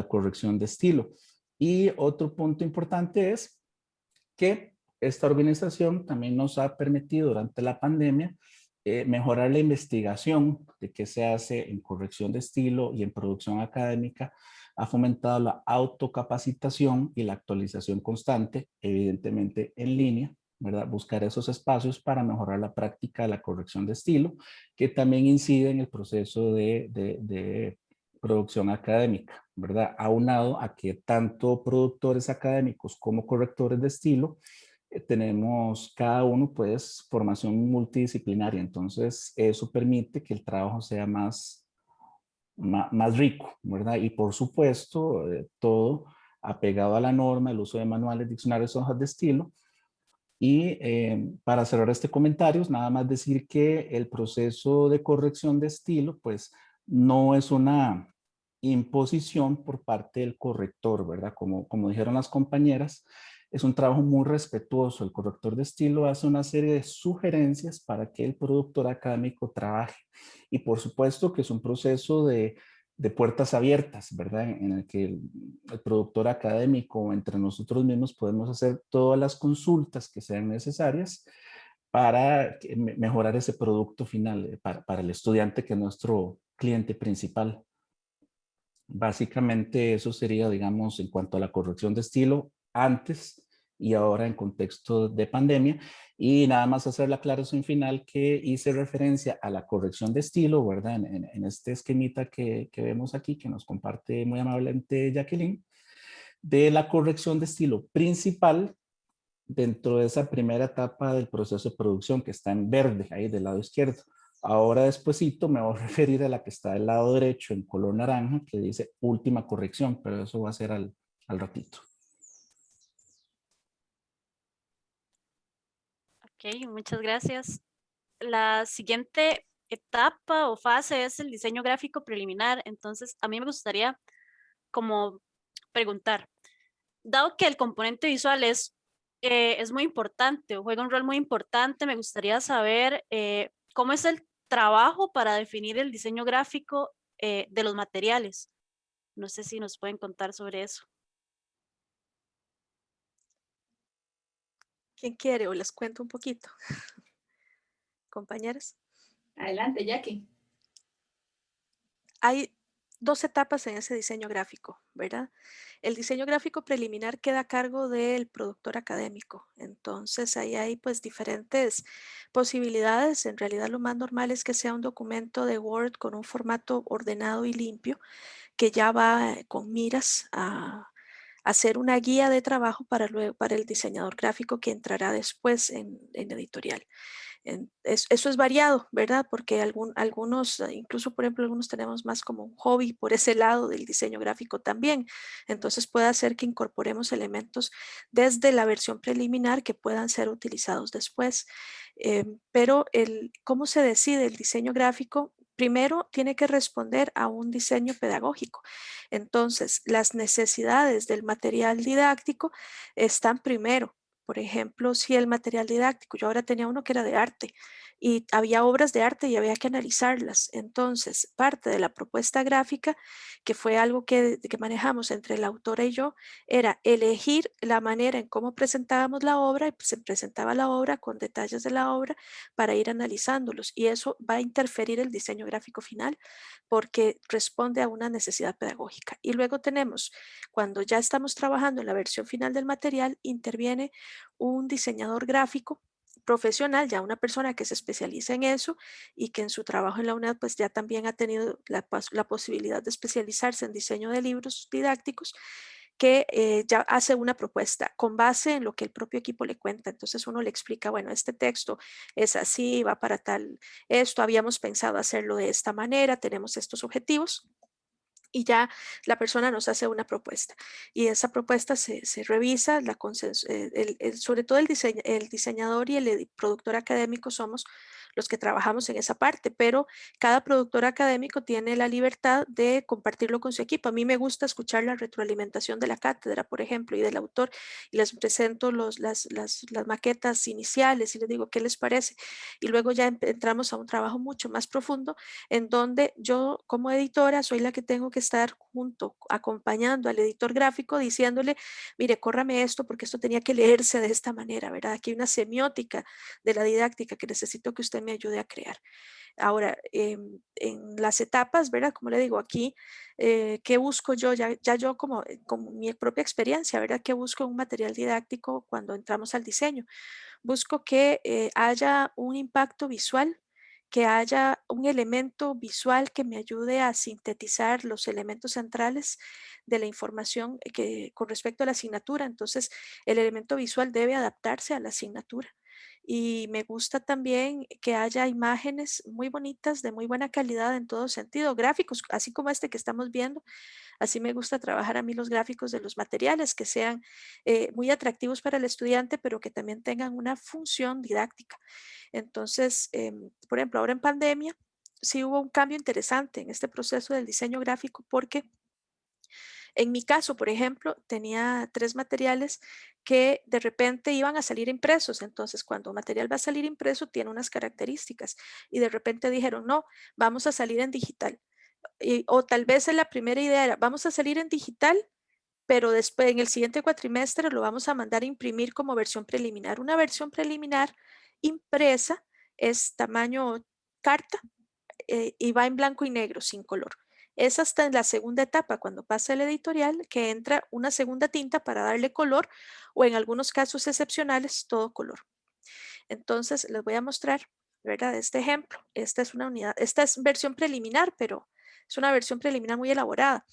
corrección de estilo. Y otro punto importante es que esta organización también nos ha permitido durante la pandemia mejorar la investigación de qué se hace en corrección de estilo y en producción académica. Ha fomentado la autocapacitación y la actualización constante, evidentemente en línea, ¿verdad? Buscar esos espacios para mejorar la práctica de la corrección de estilo, que también incide en el proceso de producción académica, ¿verdad? Aunado a que tanto productores académicos como correctores de estilo tenemos cada uno pues formación multidisciplinaria, entonces eso permite que el trabajo sea más rico, ¿verdad? Y por supuesto, todo apegado a la norma, el uso de manuales, diccionarios, hojas de estilo. Y para cerrar este comentario, nada más decir que el proceso de corrección de estilo, pues no es una imposición por parte del corrector, ¿verdad? Como dijeron las compañeras, es un trabajo muy respetuoso. El corrector de estilo hace una serie de sugerencias para que el productor académico trabaje. Y por supuesto que es un proceso de puertas abiertas, ¿verdad? En el que el productor académico entre nosotros mismos podemos hacer todas las consultas que sean necesarias para mejorar ese producto final para el estudiante que es nuestro cliente principal. Básicamente eso sería, digamos, en cuanto a la corrección de estilo antes y ahora en contexto de pandemia. Y nada más hacer la aclaración final que hice referencia a la corrección de estilo, ¿verdad? En este esquemita que vemos aquí, que nos comparte muy amablemente Jacqueline, de la corrección de estilo principal dentro de esa primera etapa del proceso de producción que está en verde, ahí del lado izquierdo. Ahora despuesito me voy a referir a la que está del lado derecho en color naranja, que dice última corrección, pero eso va a ser al ratito. Ok, muchas gracias. La siguiente etapa o fase es el diseño gráfico preliminar. Entonces, a mí me gustaría como preguntar, dado que el componente visual es muy importante o juega un rol muy importante, me gustaría saber cómo es el trabajo para definir el diseño gráfico de los materiales. No sé si nos pueden contar sobre eso. ¿Quién quiere o les cuento un poquito? Compañeras. Adelante, Jackie. Hay dos etapas en ese diseño gráfico, ¿verdad? El diseño gráfico preliminar queda a cargo del productor académico. Entonces ahí hay pues diferentes posibilidades. En realidad lo más normal es que sea un documento de Word con un formato ordenado y limpio que ya va con miras a hacer una guía de trabajo para el diseñador gráfico que entrará después en editorial. Eso es variado, ¿verdad? Porque algunos, incluso por ejemplo, algunos tenemos más como un hobby por ese lado del diseño gráfico también. Entonces puede hacer que incorporemos elementos desde la versión preliminar que puedan ser utilizados después. Pero ¿cómo se decide el diseño gráfico? Primero tiene que responder a un diseño pedagógico. Entonces, las necesidades del material didáctico están primero. Por ejemplo, si el material didáctico, yo ahora tenía uno que era de arte y había obras de arte y había que analizarlas. Entonces, parte de la propuesta gráfica, que fue algo que manejamos entre la autora y yo, era elegir la manera en cómo presentábamos la obra, y se presentaba la obra con detalles de la obra para ir analizándolos, y eso va a interferir el diseño gráfico final porque responde a una necesidad pedagógica. Y luego tenemos, cuando ya estamos trabajando en la versión final del material, interviene un diseñador gráfico profesional, ya una persona que se especializa en eso y que en su trabajo en la UNED pues ya también ha tenido la posibilidad de especializarse en diseño de libros didácticos, que ya hace una propuesta con base en lo que el propio equipo le cuenta. Entonces uno le explica, bueno, este texto es así, va para tal, esto, habíamos pensado hacerlo de esta manera, tenemos estos objetivos. Y ya la persona nos hace una propuesta y esa propuesta se revisa, sobre todo el diseñador y el productor académico somos los que trabajamos en esa parte, pero cada productor académico tiene la libertad de compartirlo con su equipo. A mí me gusta escuchar la retroalimentación de la cátedra, por ejemplo, y del autor, y les presento las maquetas iniciales y les digo qué les parece, y luego ya entramos a un trabajo mucho más profundo en donde yo como editora soy la que tengo que estar junto, acompañando al editor gráfico, diciéndole, mire, córrame esto porque esto tenía que leerse de esta manera, ¿verdad? Aquí hay una semiótica de la didáctica que necesito que usted me ayude a crear. Ahora, en las etapas, ¿verdad? Como le digo, aquí, ¿qué busco yo? Ya yo como mi propia experiencia, ¿verdad? ¿Qué busco en un material didáctico cuando entramos al diseño? Busco que haya un impacto visual, que haya un elemento visual que me ayude a sintetizar los elementos centrales de la información con respecto a la asignatura. Entonces, el elemento visual debe adaptarse a la asignatura. Y me gusta también que haya imágenes muy bonitas, de muy buena calidad en todo sentido, gráficos, así como este que estamos viendo. Así me gusta trabajar a mí los gráficos de los materiales, que sean muy atractivos para el estudiante, pero que también tengan una función didáctica. Entonces, por ejemplo, ahora en pandemia, sí hubo un cambio interesante en este proceso del diseño gráfico porque en mi caso, por ejemplo, tenía 3 materiales que de repente iban a salir impresos. Entonces, cuando un material va a salir impreso, tiene unas características y de repente dijeron, no, vamos a salir en digital. O tal vez en la primera idea era, vamos a salir en digital, pero después en el siguiente cuatrimestre lo vamos a mandar a imprimir como versión preliminar. Una versión preliminar impresa es tamaño carta y va en blanco y negro, sin color. Es hasta en la segunda etapa, cuando pasa el editorial, que entra una segunda tinta para darle color o en algunos casos excepcionales todo color. Entonces les voy a mostrar, ¿verdad? Este ejemplo. Esta es una unidad, esta es versión preliminar, pero es una versión preliminar muy elaborada.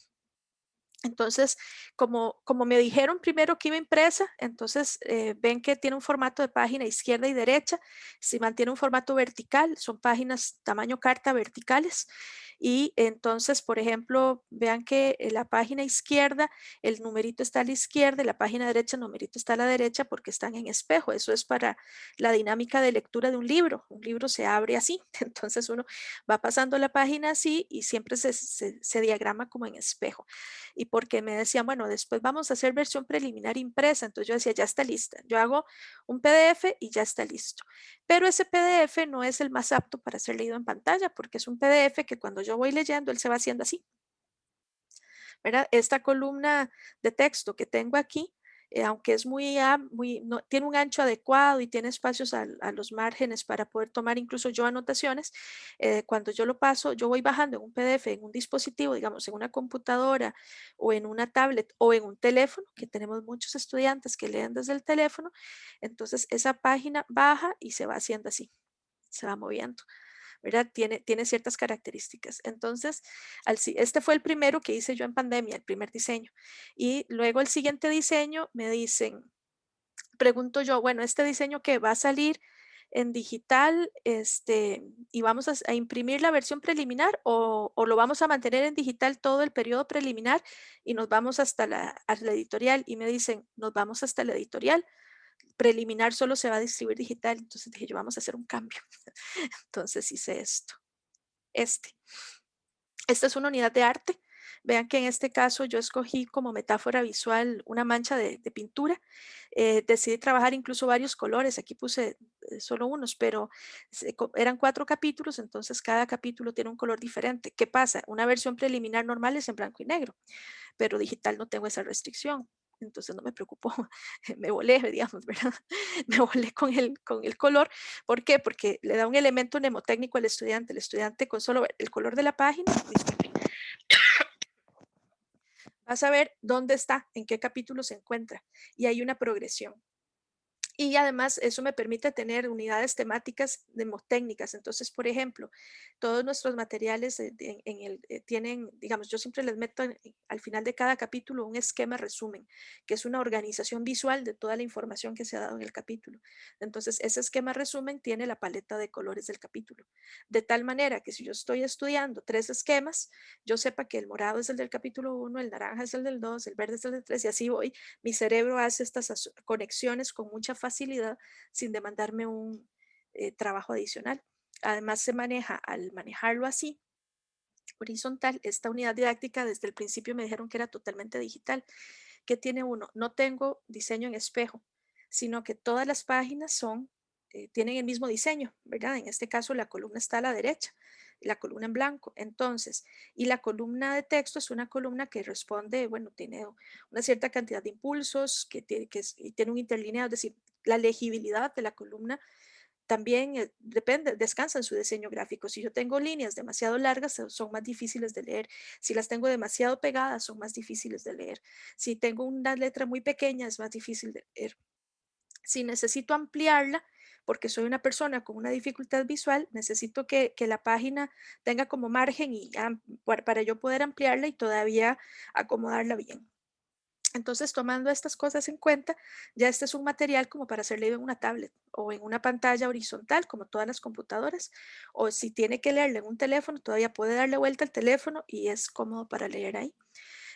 Entonces, como me dijeron primero que iba impresa, entonces ven que tiene un formato de página izquierda y derecha. Si mantiene un formato vertical, son páginas tamaño carta verticales. Y entonces, por ejemplo, vean que en la página izquierda el numerito está a la izquierda y la página derecha el numerito está a la derecha porque están en espejo. Eso es para la dinámica de lectura de un libro. Un libro se abre así. Entonces uno va pasando la página así y siempre se diagrama como en espejo. Y porque me decían, bueno, después vamos a hacer versión preliminar impresa. Entonces yo decía, ya está lista. Yo hago un PDF y ya está listo. Pero ese PDF no es el más apto para ser leído en pantalla porque es un PDF que cuando yo voy leyendo, él se va haciendo así. ¿Verdad? Esta columna de texto que tengo aquí, aunque es no, tiene un ancho adecuado y tiene espacios a los márgenes para poder tomar incluso yo anotaciones, cuando yo lo paso, yo voy bajando en un PDF, en un dispositivo, digamos, en una computadora o en una tablet o en un teléfono, que tenemos muchos estudiantes que leen desde el teléfono, entonces esa página baja y se va haciendo así, se va moviendo. ¿Verdad? Tiene ciertas características. Entonces, este fue el primero que hice yo en pandemia, el primer diseño. Y luego el siguiente diseño me dicen, pregunto yo, bueno, este diseño que va a salir en digital, y vamos a imprimir la versión preliminar o lo vamos a mantener en digital todo el periodo preliminar y nos vamos hasta la editorial. Y me dicen, nos vamos hasta la editorial. Preliminar solo se va a distribuir digital. Entonces dije yo, vamos a hacer un cambio. Entonces hice esto. Esta es una unidad de arte. Vean que en este caso yo escogí como metáfora visual una mancha de pintura Decidí trabajar incluso varios colores, aquí puse solo unos, pero eran 4 capítulos, entonces cada capítulo tiene un color diferente. ¿Qué pasa? Una versión preliminar normal es en blanco y negro, pero digital no tengo esa restricción. Entonces no me preocupó, me volé, digamos, ¿verdad? Me volé con el color. ¿Por qué? Porque le da un elemento mnemotécnico al estudiante. El estudiante con solo ver el color de la página, va a saber dónde está, en qué capítulo se encuentra. Y hay una progresión. Y además eso me permite tener unidades temáticas mnemotécnicas. Entonces, por ejemplo, todos nuestros materiales tienen, digamos, yo siempre les meto al final de cada capítulo un esquema resumen, que es una organización visual de toda la información que se ha dado en el capítulo. Entonces, ese esquema resumen tiene la paleta de colores del capítulo. De tal manera que si yo estoy estudiando 3 esquemas, yo sepa que el morado es el del capítulo 1, el naranja es el del 2, el verde es el del 3 y así voy. Mi cerebro hace estas conexiones con mucha facilidad sin demandarme un trabajo adicional. Además se maneja, al manejarlo así, horizontal, esta unidad didáctica desde el principio me dijeron que era totalmente digital. ¿Qué tiene uno? No tengo diseño en espejo, sino que todas las páginas tienen el mismo diseño, ¿verdad? En este caso la columna está a la derecha, la columna en blanco. Entonces, y la columna de texto es una columna que responde, bueno, tiene una cierta cantidad de impulsos, y tiene un interlineado, es decir, la legibilidad de la columna también descansa en su diseño gráfico. Si yo tengo líneas demasiado largas, son más difíciles de leer. Si las tengo demasiado pegadas, son más difíciles de leer. Si tengo una letra muy pequeña, es más difícil de leer. Si necesito ampliarla, porque soy una persona con una dificultad visual, necesito que la página tenga como margen para yo poder ampliarla y todavía acomodarla bien. Entonces, tomando estas cosas en cuenta, ya este es un material como para ser leído en una tablet o en una pantalla horizontal, como todas las computadoras, o si tiene que leerlo en un teléfono, todavía puede darle vuelta al teléfono y es cómodo para leer ahí.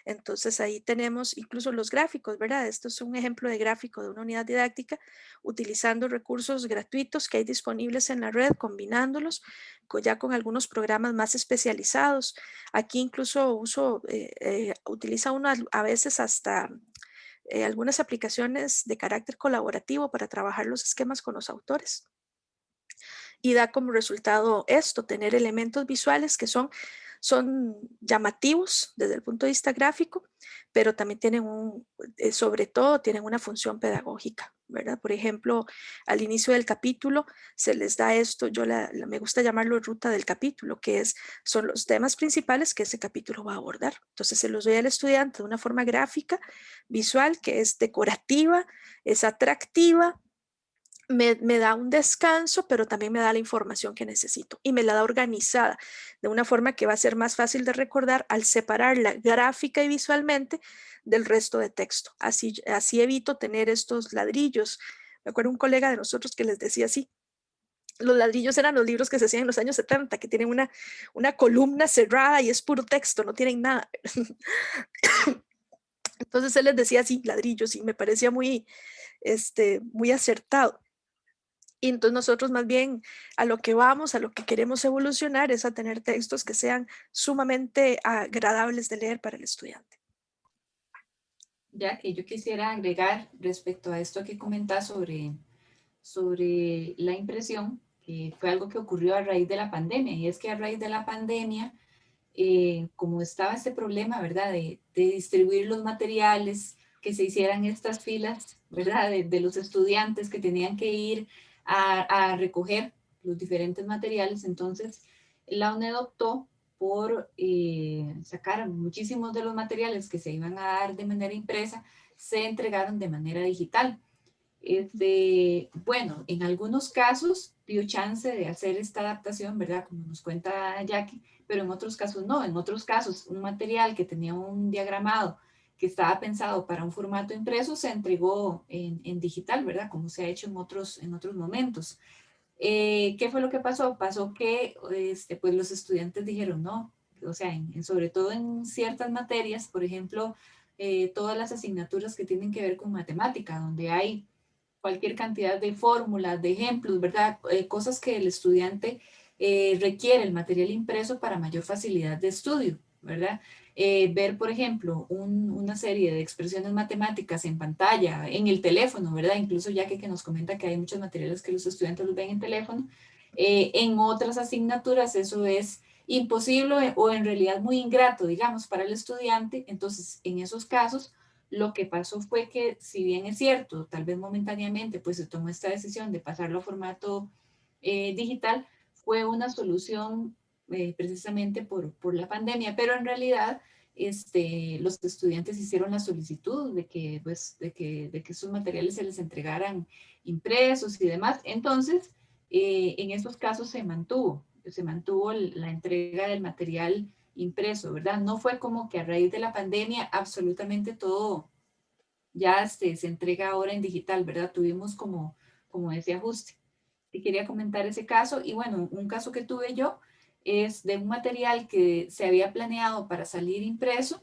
Entonces ahí tenemos incluso los gráficos, ¿verdad? Esto es un ejemplo de gráfico de una unidad didáctica utilizando recursos gratuitos que hay disponibles en la red, combinándolos ya con algunos programas más especializados. Aquí incluso utiliza uno a veces hasta algunas aplicaciones de carácter colaborativo para trabajar los esquemas con los autores. Y da como resultado esto, tener elementos visuales que son llamativos desde el punto de vista gráfico, pero también tienen sobre todo tienen una función pedagógica, ¿verdad? Por ejemplo, al inicio del capítulo se les da esto, me gusta llamarlo ruta del capítulo, son los temas principales que ese capítulo va a abordar. Entonces se los doy al estudiante de una forma gráfica, visual, que es decorativa, es atractiva, me da un descanso, pero también me da la información que necesito y me la da organizada de una forma que va a ser más fácil de recordar al separarla gráfica y visualmente del resto de texto. Así evito tener estos ladrillos. Me acuerdo un colega de nosotros que les decía así, los ladrillos eran los libros que se hacían en los años 70, que tienen una columna cerrada y es puro texto, no tienen nada. Entonces él les decía así, ladrillos, y me parecía muy acertado. Y entonces nosotros más bien a lo que vamos, a lo que queremos evolucionar es a tener textos que sean sumamente agradables de leer para el estudiante. Ya que yo quisiera agregar respecto a esto que comentas sobre la impresión, que fue algo que ocurrió a raíz de la pandemia, y es que a raíz de la pandemia, como estaba este problema, ¿verdad?, de distribuir los materiales, que se hicieran estas filas, ¿verdad?, de los estudiantes que tenían que ir a recoger los diferentes materiales. Entonces la UNED optó por sacar muchísimos de los materiales que se iban a dar de manera impresa, se entregaron de manera digital. Bueno, en algunos casos dio chance de hacer esta adaptación, ¿verdad?, como nos cuenta Jackie, pero en otros casos no. En otros casos, un material que tenía un diagramado que estaba pensado para un formato impreso se entregó en digital, ¿verdad?, como se ha hecho en otros momentos. ¿Qué fue lo que pasó? Pasó que pues los estudiantes dijeron no, o sea, sobre todo en ciertas materias, por ejemplo, todas las asignaturas que tienen que ver con matemática, donde hay cualquier cantidad de fórmulas, de ejemplos, ¿verdad? Cosas que el estudiante requiere el material impreso para mayor facilidad de estudio, ¿verdad? ver, por ejemplo, una serie de expresiones matemáticas en pantalla, en el teléfono, ¿verdad? Incluso ya que nos comenta que hay muchos materiales que los estudiantes los ven en teléfono, en otras asignaturas eso es imposible o en realidad muy ingrato, digamos, para el estudiante. Entonces, en esos casos, lo que pasó fue que, si bien es cierto, tal vez momentáneamente, pues se tomó esta decisión de pasarlo a formato digital, fue una solución precisamente por la pandemia, pero en realidad los estudiantes hicieron la solicitud de que, pues, de que esos materiales se les entregaran impresos y demás. Entonces, en esos casos se mantuvo la entrega del material impreso, ¿verdad? No fue como que a raíz de la pandemia absolutamente todo ya se entrega ahora en digital, ¿verdad? Tuvimos como ese ajuste. Y quería comentar ese caso. Y bueno, un caso que tuve yo es de un material que se había planeado para salir impreso,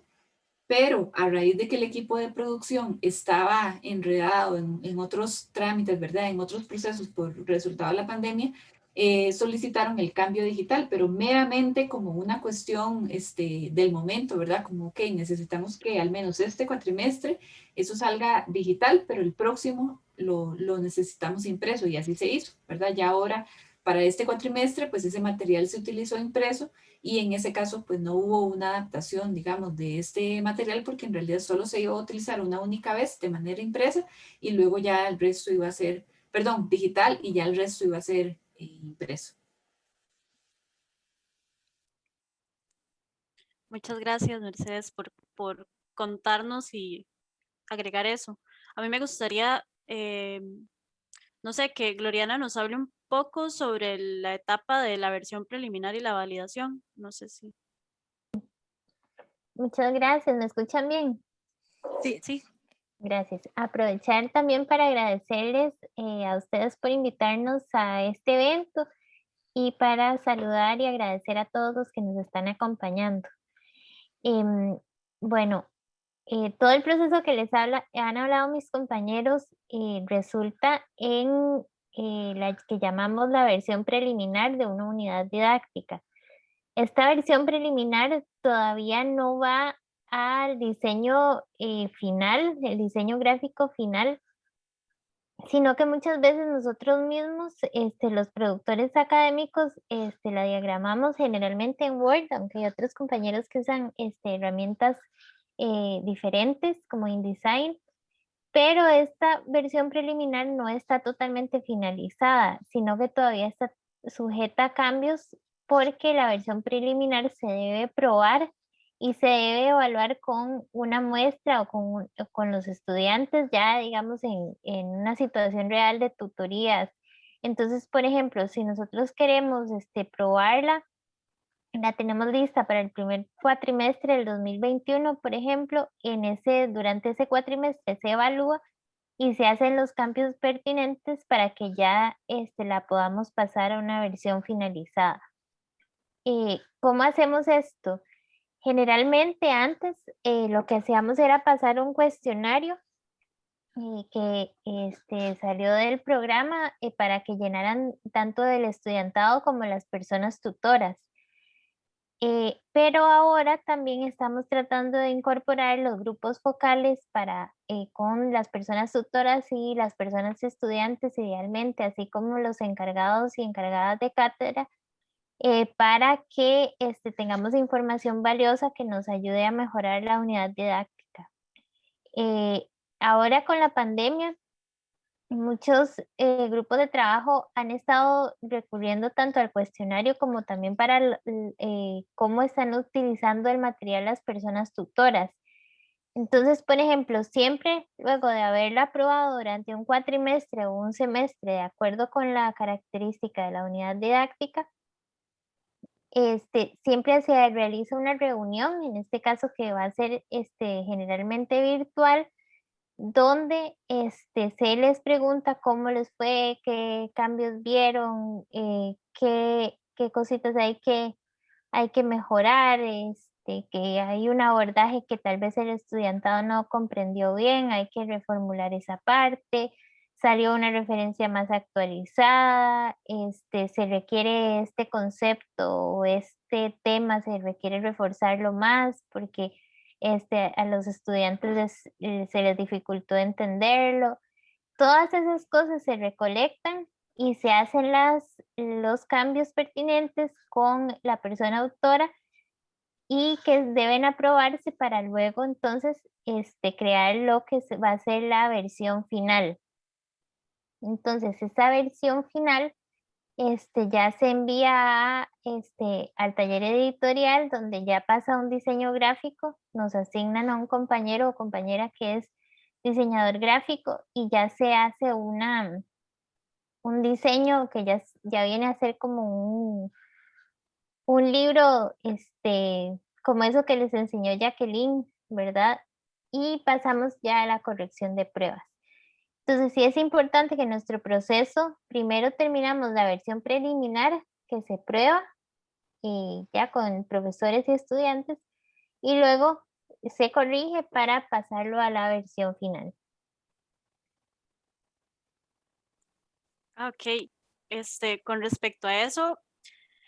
pero a raíz de que el equipo de producción estaba enredado en otros trámites, ¿verdad? En otros procesos por resultado de la pandemia, solicitaron el cambio digital, pero meramente como una cuestión del momento, ¿verdad? Como, ok, necesitamos que al menos este cuatrimestre eso salga digital, pero el próximo lo necesitamos impreso y así se hizo, ¿verdad? Ya ahora, para este cuatrimestre, pues ese material se utilizó impreso y en ese caso pues no hubo una adaptación, digamos, de este material porque en realidad solo se iba a utilizar una única vez de manera impresa y luego ya el resto iba a ser, perdón, digital y ya el resto iba a ser impreso. Muchas gracias, Mercedes, por contarnos y agregar eso. A mí me gustaría, no sé, que Gloriana nos hable un poco sobre la etapa de la versión preliminar y la validación. No sé si. Muchas gracias, ¿me escuchan bien? Sí. Gracias. Aprovechar también para agradecerles a ustedes por invitarnos a este evento y para saludar y agradecer a todos los que nos están acompañando. Bueno, todo el proceso que han hablado mis compañeros resulta en la que llamamos la versión preliminar de una unidad didáctica. Esta versión preliminar todavía no va al diseño final, el diseño gráfico final, sino que muchas veces nosotros mismos, los productores académicos, la diagramamos generalmente en Word, aunque hay otros compañeros que usan herramientas diferentes como InDesign, pero esta versión preliminar no está totalmente finalizada, sino que todavía está sujeta a cambios porque la versión preliminar se debe probar y se debe evaluar con una muestra o con los estudiantes ya, digamos, en una situación real de tutorías. Entonces, por ejemplo, si nosotros queremos probarla, la tenemos lista para el primer cuatrimestre del 2021, por ejemplo, durante ese cuatrimestre se evalúa y se hacen los cambios pertinentes para que ya la podamos pasar a una versión finalizada. ¿Cómo hacemos esto? Generalmente antes lo que hacíamos era pasar un cuestionario que salió del programa para que llenaran tanto del estudiantado como las personas tutoras. Pero ahora también estamos tratando de incorporar los grupos focales con las personas tutoras y las personas estudiantes idealmente, así como los encargados y encargadas de cátedra, para que tengamos información valiosa que nos ayude a mejorar la unidad didáctica. Ahora con la pandemia, muchos grupos de trabajo han estado recurriendo tanto al cuestionario como también para cómo están utilizando el material las personas tutoras. Entonces, por ejemplo, siempre luego de haberla aprobado durante un cuatrimestre o un semestre, de acuerdo con la característica de la unidad didáctica, siempre se realiza una reunión, en este caso que va a ser generalmente virtual, donde se les pregunta cómo les fue, qué cambios vieron, qué cositas hay que mejorar, que hay un abordaje que tal vez el estudiantado no comprendió bien, hay que reformular esa parte. salió una referencia más actualizada, se requiere este concepto o este tema, se requiere reforzarlo más porque a los estudiantes se les dificultó entenderlo. Todas esas cosas se recolectan y se hacen los cambios pertinentes con la persona autora y que deben aprobarse para luego entonces crear lo que va a ser la versión final. Entonces, esa versión final ya se envía al taller editorial donde ya pasa un diseño gráfico, nos asignan a un compañero o compañera que es diseñador gráfico y ya se hace un diseño que ya viene a ser como un libro, como eso que les enseñó Jacqueline, ¿verdad? Y pasamos ya a la corrección de pruebas. Entonces, sí es importante que nuestro proceso, primero terminamos la versión preliminar que se prueba ya con profesores y estudiantes y luego se corrige para pasarlo a la versión final. Ok, con respecto a eso,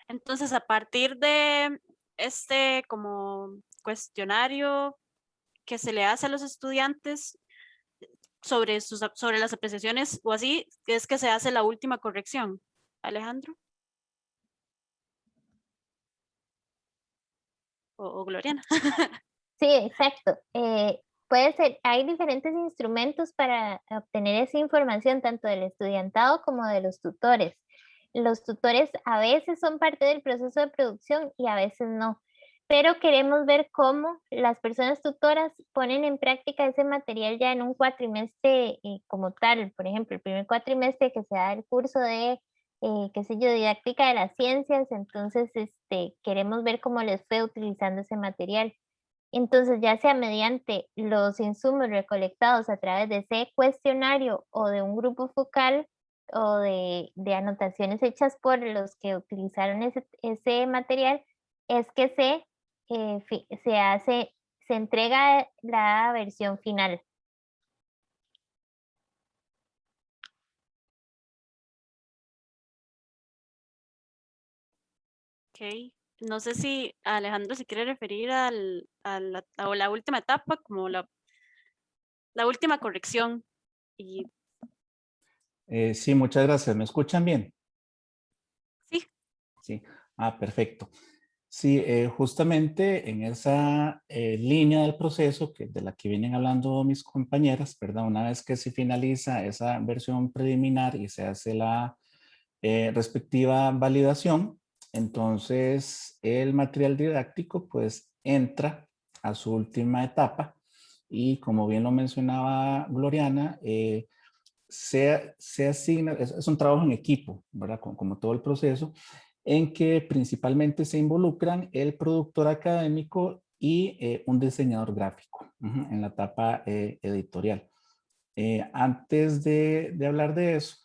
entonces a partir de este como cuestionario que se le hace a los estudiantes sobre las apreciaciones o así, es que se hace la última corrección. Alejandro o Gloriana. Sí, exacto. Puede ser, hay diferentes instrumentos para obtener esa información, tanto del estudiantado como de los tutores. Los tutores a veces son parte del proceso de producción y a veces no, pero queremos ver cómo las personas tutoras ponen en práctica ese material ya en un cuatrimestre como tal. Por ejemplo, el primer cuatrimestre que se da el curso de, qué sé yo, didáctica de las ciencias, entonces queremos ver cómo les fue utilizando ese material. Entonces, ya sea mediante los insumos recolectados a través de ese cuestionario o de un grupo focal o de anotaciones hechas por los que utilizaron ese material, es que se entrega la versión final. Ok, no sé si Alejandro se quiere referir a la última etapa, como la última corrección. Y Sí, muchas gracias. ¿Me escuchan bien? sí. Sí. Ah, perfecto. Sí, justamente en esa línea del proceso de la que vienen hablando mis compañeras, ¿verdad? Una vez que se finaliza esa versión preliminar y se hace la respectiva validación, entonces el material didáctico pues entra a su última etapa y como bien lo mencionaba Gloriana, se asigna, es un trabajo en equipo, ¿verdad? Como todo el proceso, en que principalmente se involucran el productor académico y un diseñador gráfico en la etapa editorial. Antes de hablar de eso,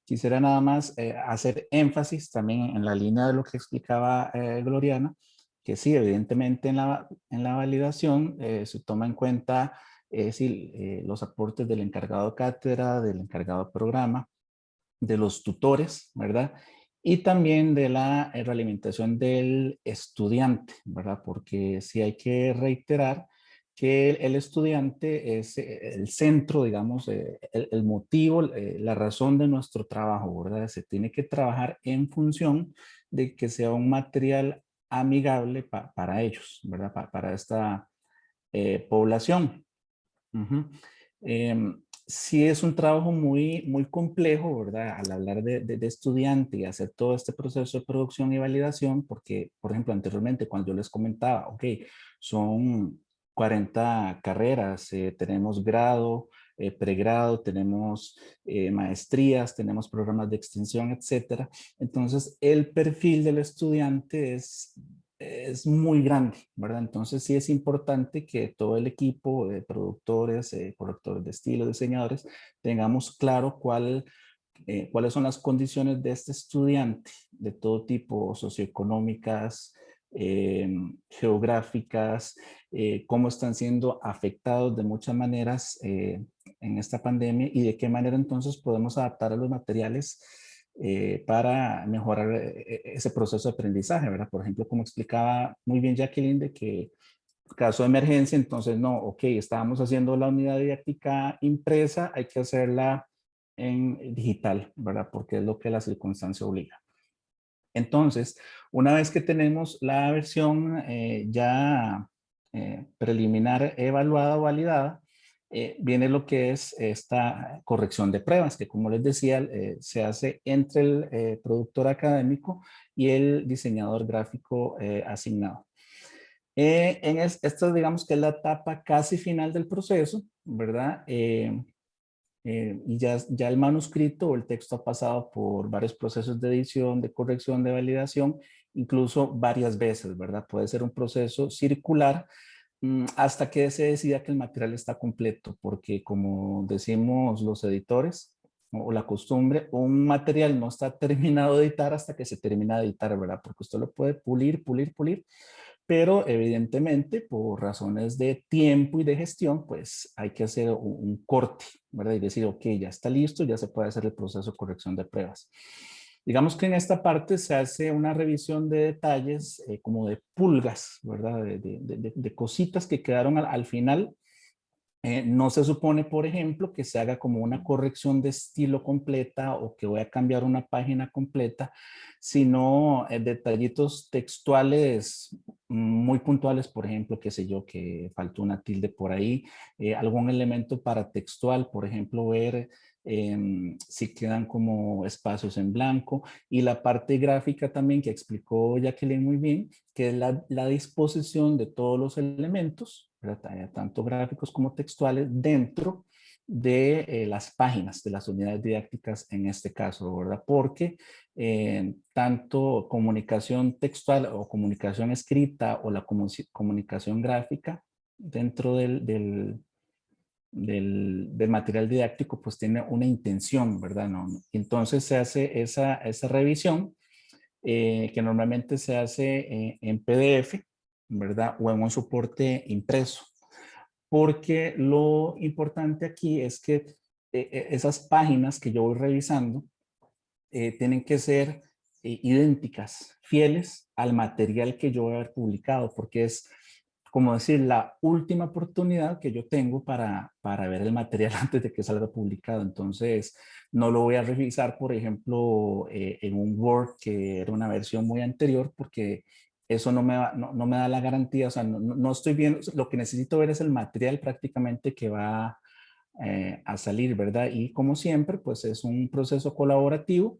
quisiera nada más hacer énfasis también en la línea de lo que explicaba Gloriana, que sí, evidentemente en la validación se toma en cuenta los aportes del encargado de cátedra, del encargado de programa, de los tutores, ¿verdad? Y también de la realimentación del estudiante, ¿verdad? Porque sí hay que reiterar que el estudiante es el centro, digamos, el motivo, la razón de nuestro trabajo, ¿verdad? Se tiene que trabajar en función de que sea un material amigable para ellos, ¿verdad? Para esta población. Uh-huh. Sí es un trabajo muy complejo, ¿verdad? Al hablar de estudiante y hacer todo este proceso de producción y validación, porque, por ejemplo, anteriormente cuando yo les comentaba, ok, son 40 carreras, tenemos grado, pregrado, tenemos maestrías, tenemos programas de extensión, etcétera. Entonces, el perfil del estudiante es muy grande, ¿verdad? Entonces sí es importante que todo el equipo de productores, correctores de estilo, diseñadores, tengamos claro cuáles son las condiciones de este estudiante de todo tipo, socioeconómicas, geográficas, cómo están siendo afectados de muchas maneras en esta pandemia y de qué manera entonces podemos adaptar a los materiales para mejorar ese proceso de aprendizaje, ¿verdad? Por ejemplo, como explicaba muy bien Jacqueline, de que caso de emergencia, entonces no, ok, estábamos haciendo la unidad didáctica impresa, hay que hacerla en digital, ¿verdad? Porque es lo que la circunstancia obliga. Entonces, una vez que tenemos la versión ya preliminar evaluada o validada, viene lo que es esta corrección de pruebas, que como les decía, se hace entre el productor académico y el diseñador gráfico asignado. Esto digamos que es la etapa casi final del proceso, ¿verdad? Y ya el manuscrito o el texto ha pasado por varios procesos de edición, de corrección, de validación, incluso varias veces, ¿verdad? Puede ser un proceso circular hasta que se decida que el material está completo, porque como decimos los editores o la costumbre, un material no está terminado de editar hasta que se termina de editar, ¿verdad? Porque usted lo puede pulir, pero evidentemente por razones de tiempo y de gestión, pues hay que hacer un corte, ¿verdad? Y decir, ok, ya está listo, ya se puede hacer el proceso de corrección de pruebas. Digamos que en esta parte se hace una revisión de detalles como de pulgas, ¿verdad? De cositas que quedaron al final. No se supone, por ejemplo, que se haga como una corrección de estilo completa o que voy a cambiar una página completa, sino detallitos textuales muy puntuales, por ejemplo, qué sé yo, que faltó una tilde por ahí, algún elemento paratextual, por ejemplo, ver si quedan como espacios en blanco, y la parte gráfica también que explicó Jacqueline muy bien, que es la disposición de todos los elementos, ¿verdad? Tanto gráficos como textuales, dentro de las páginas de las unidades didácticas en este caso, ¿verdad? Porque tanto comunicación textual o comunicación escrita o la comunicación gráfica dentro del material didáctico pues tiene una intención, ¿verdad? No, entonces se hace esa revisión que normalmente se hace en PDF, ¿verdad? O en un soporte impreso. Porque lo importante aquí es que esas páginas que yo voy revisando tienen que ser idénticas, fieles al material que yo voy a haber publicado, porque es como decir, la última oportunidad que yo tengo para ver el material antes de que salga publicado. Entonces, no lo voy a revisar, por ejemplo, en un Word que era una versión muy anterior, porque eso no me da la garantía, o sea, no estoy viendo, lo que necesito ver es el material prácticamente que va a salir, ¿verdad? Y como siempre, pues es un proceso colaborativo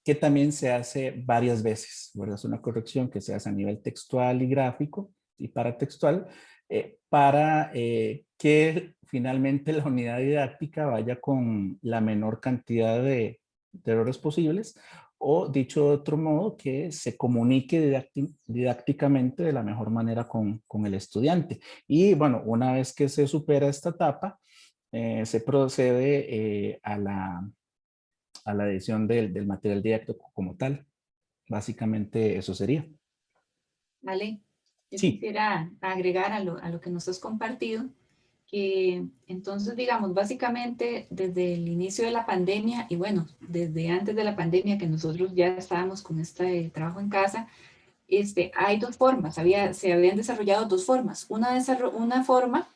que también se hace varias veces, ¿verdad? Es una corrección que se hace a nivel textual y gráfico y paratextual para que finalmente la unidad didáctica vaya con la menor cantidad de errores posibles, o dicho de otro modo, que se comunique didácticamente de la mejor manera con el estudiante. Y bueno, una vez que se supera esta etapa, se procede a la edición del material didáctico como tal. Básicamente eso sería. Vale, yo Sí. quisiera agregar a lo que nos has compartido, que entonces, digamos, básicamente desde el inicio de la pandemia, y bueno, desde antes de la pandemia que nosotros ya estábamos con este trabajo en casa, hay dos formas, se habían desarrollado dos formas. Una forma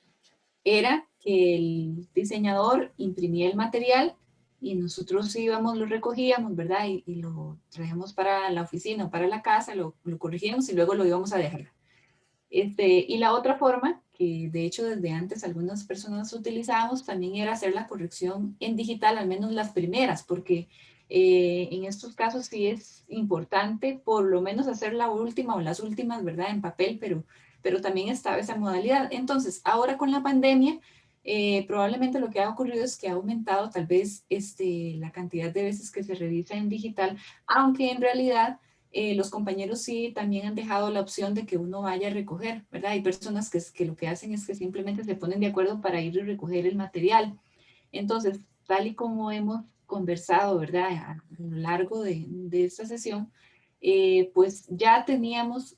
era que el diseñador imprimía el material y nosotros íbamos, lo recogíamos, ¿verdad? Y lo traíamos para la oficina o para la casa, lo corregíamos y luego lo íbamos a dejar. Y la otra forma, que de hecho desde antes algunas personas utilizábamos, también era hacer la corrección en digital, al menos las primeras, porque en estos casos sí es importante por lo menos hacer la última o las últimas, ¿verdad? En papel, pero también estaba esa modalidad. Entonces, ahora con la pandemia, probablemente lo que ha ocurrido es que ha aumentado tal vez la cantidad de veces que se revisa en digital, aunque en realidad los compañeros sí también han dejado la opción de que uno vaya a recoger, ¿verdad? Hay personas que lo que hacen es que simplemente se ponen de acuerdo para ir a recoger el material. Entonces, tal y como hemos conversado, ¿verdad? A lo largo de esta sesión, pues ya teníamos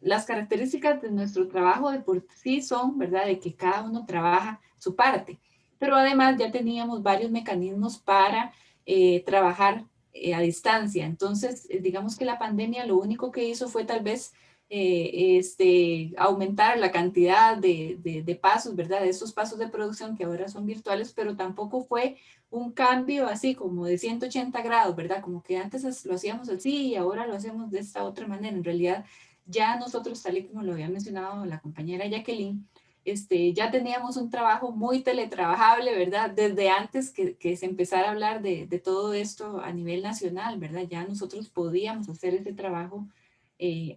las características de nuestro trabajo de por sí son, ¿verdad?, de que cada uno trabaja su parte, pero además ya teníamos varios mecanismos para trabajar a distancia. Entonces, digamos que la pandemia lo único que hizo fue tal vez aumentar la cantidad de pasos, ¿verdad?, de estos pasos de producción que ahora son virtuales, pero tampoco fue un cambio así como de 180 grados, ¿verdad? Como que antes lo hacíamos así y ahora lo hacemos de esta otra manera. En realidad, ya nosotros, tal y como lo había mencionado la compañera Jacqueline, ya teníamos un trabajo muy teletrabajable, ¿verdad? Desde antes que se empezara a hablar de todo esto a nivel nacional, ¿verdad? Ya nosotros podíamos hacer ese trabajo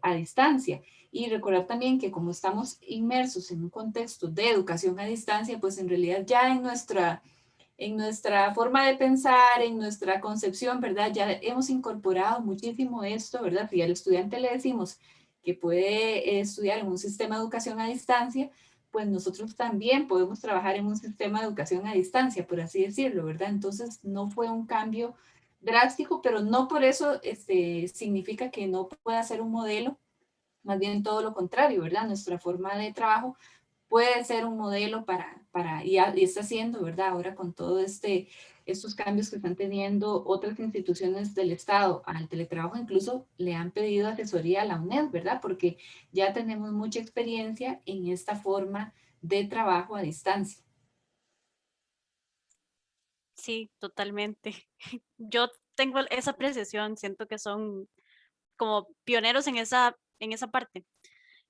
a distancia. Y recordar también que como estamos inmersos en un contexto de educación a distancia, pues en realidad ya en nuestra forma de pensar, en nuestra concepción, ¿verdad? Ya hemos incorporado muchísimo esto, ¿verdad? Si al estudiante le decimos que puede estudiar en un sistema de educación a distancia, pues nosotros también podemos trabajar en un sistema de educación a distancia, por así decirlo, ¿verdad? Entonces no fue un cambio drástico, pero no por eso significa que no pueda ser un modelo, más bien todo lo contrario, ¿verdad? Nuestra forma de trabajo puede ser un modelo y está siendo, ¿verdad? Ahora con todo estos cambios que están teniendo otras instituciones del Estado al teletrabajo, incluso le han pedido asesoría a la UNED, ¿verdad? Porque ya tenemos mucha experiencia en esta forma de trabajo a distancia. Sí, totalmente. Yo tengo esa apreciación, siento que son como pioneros en esa parte.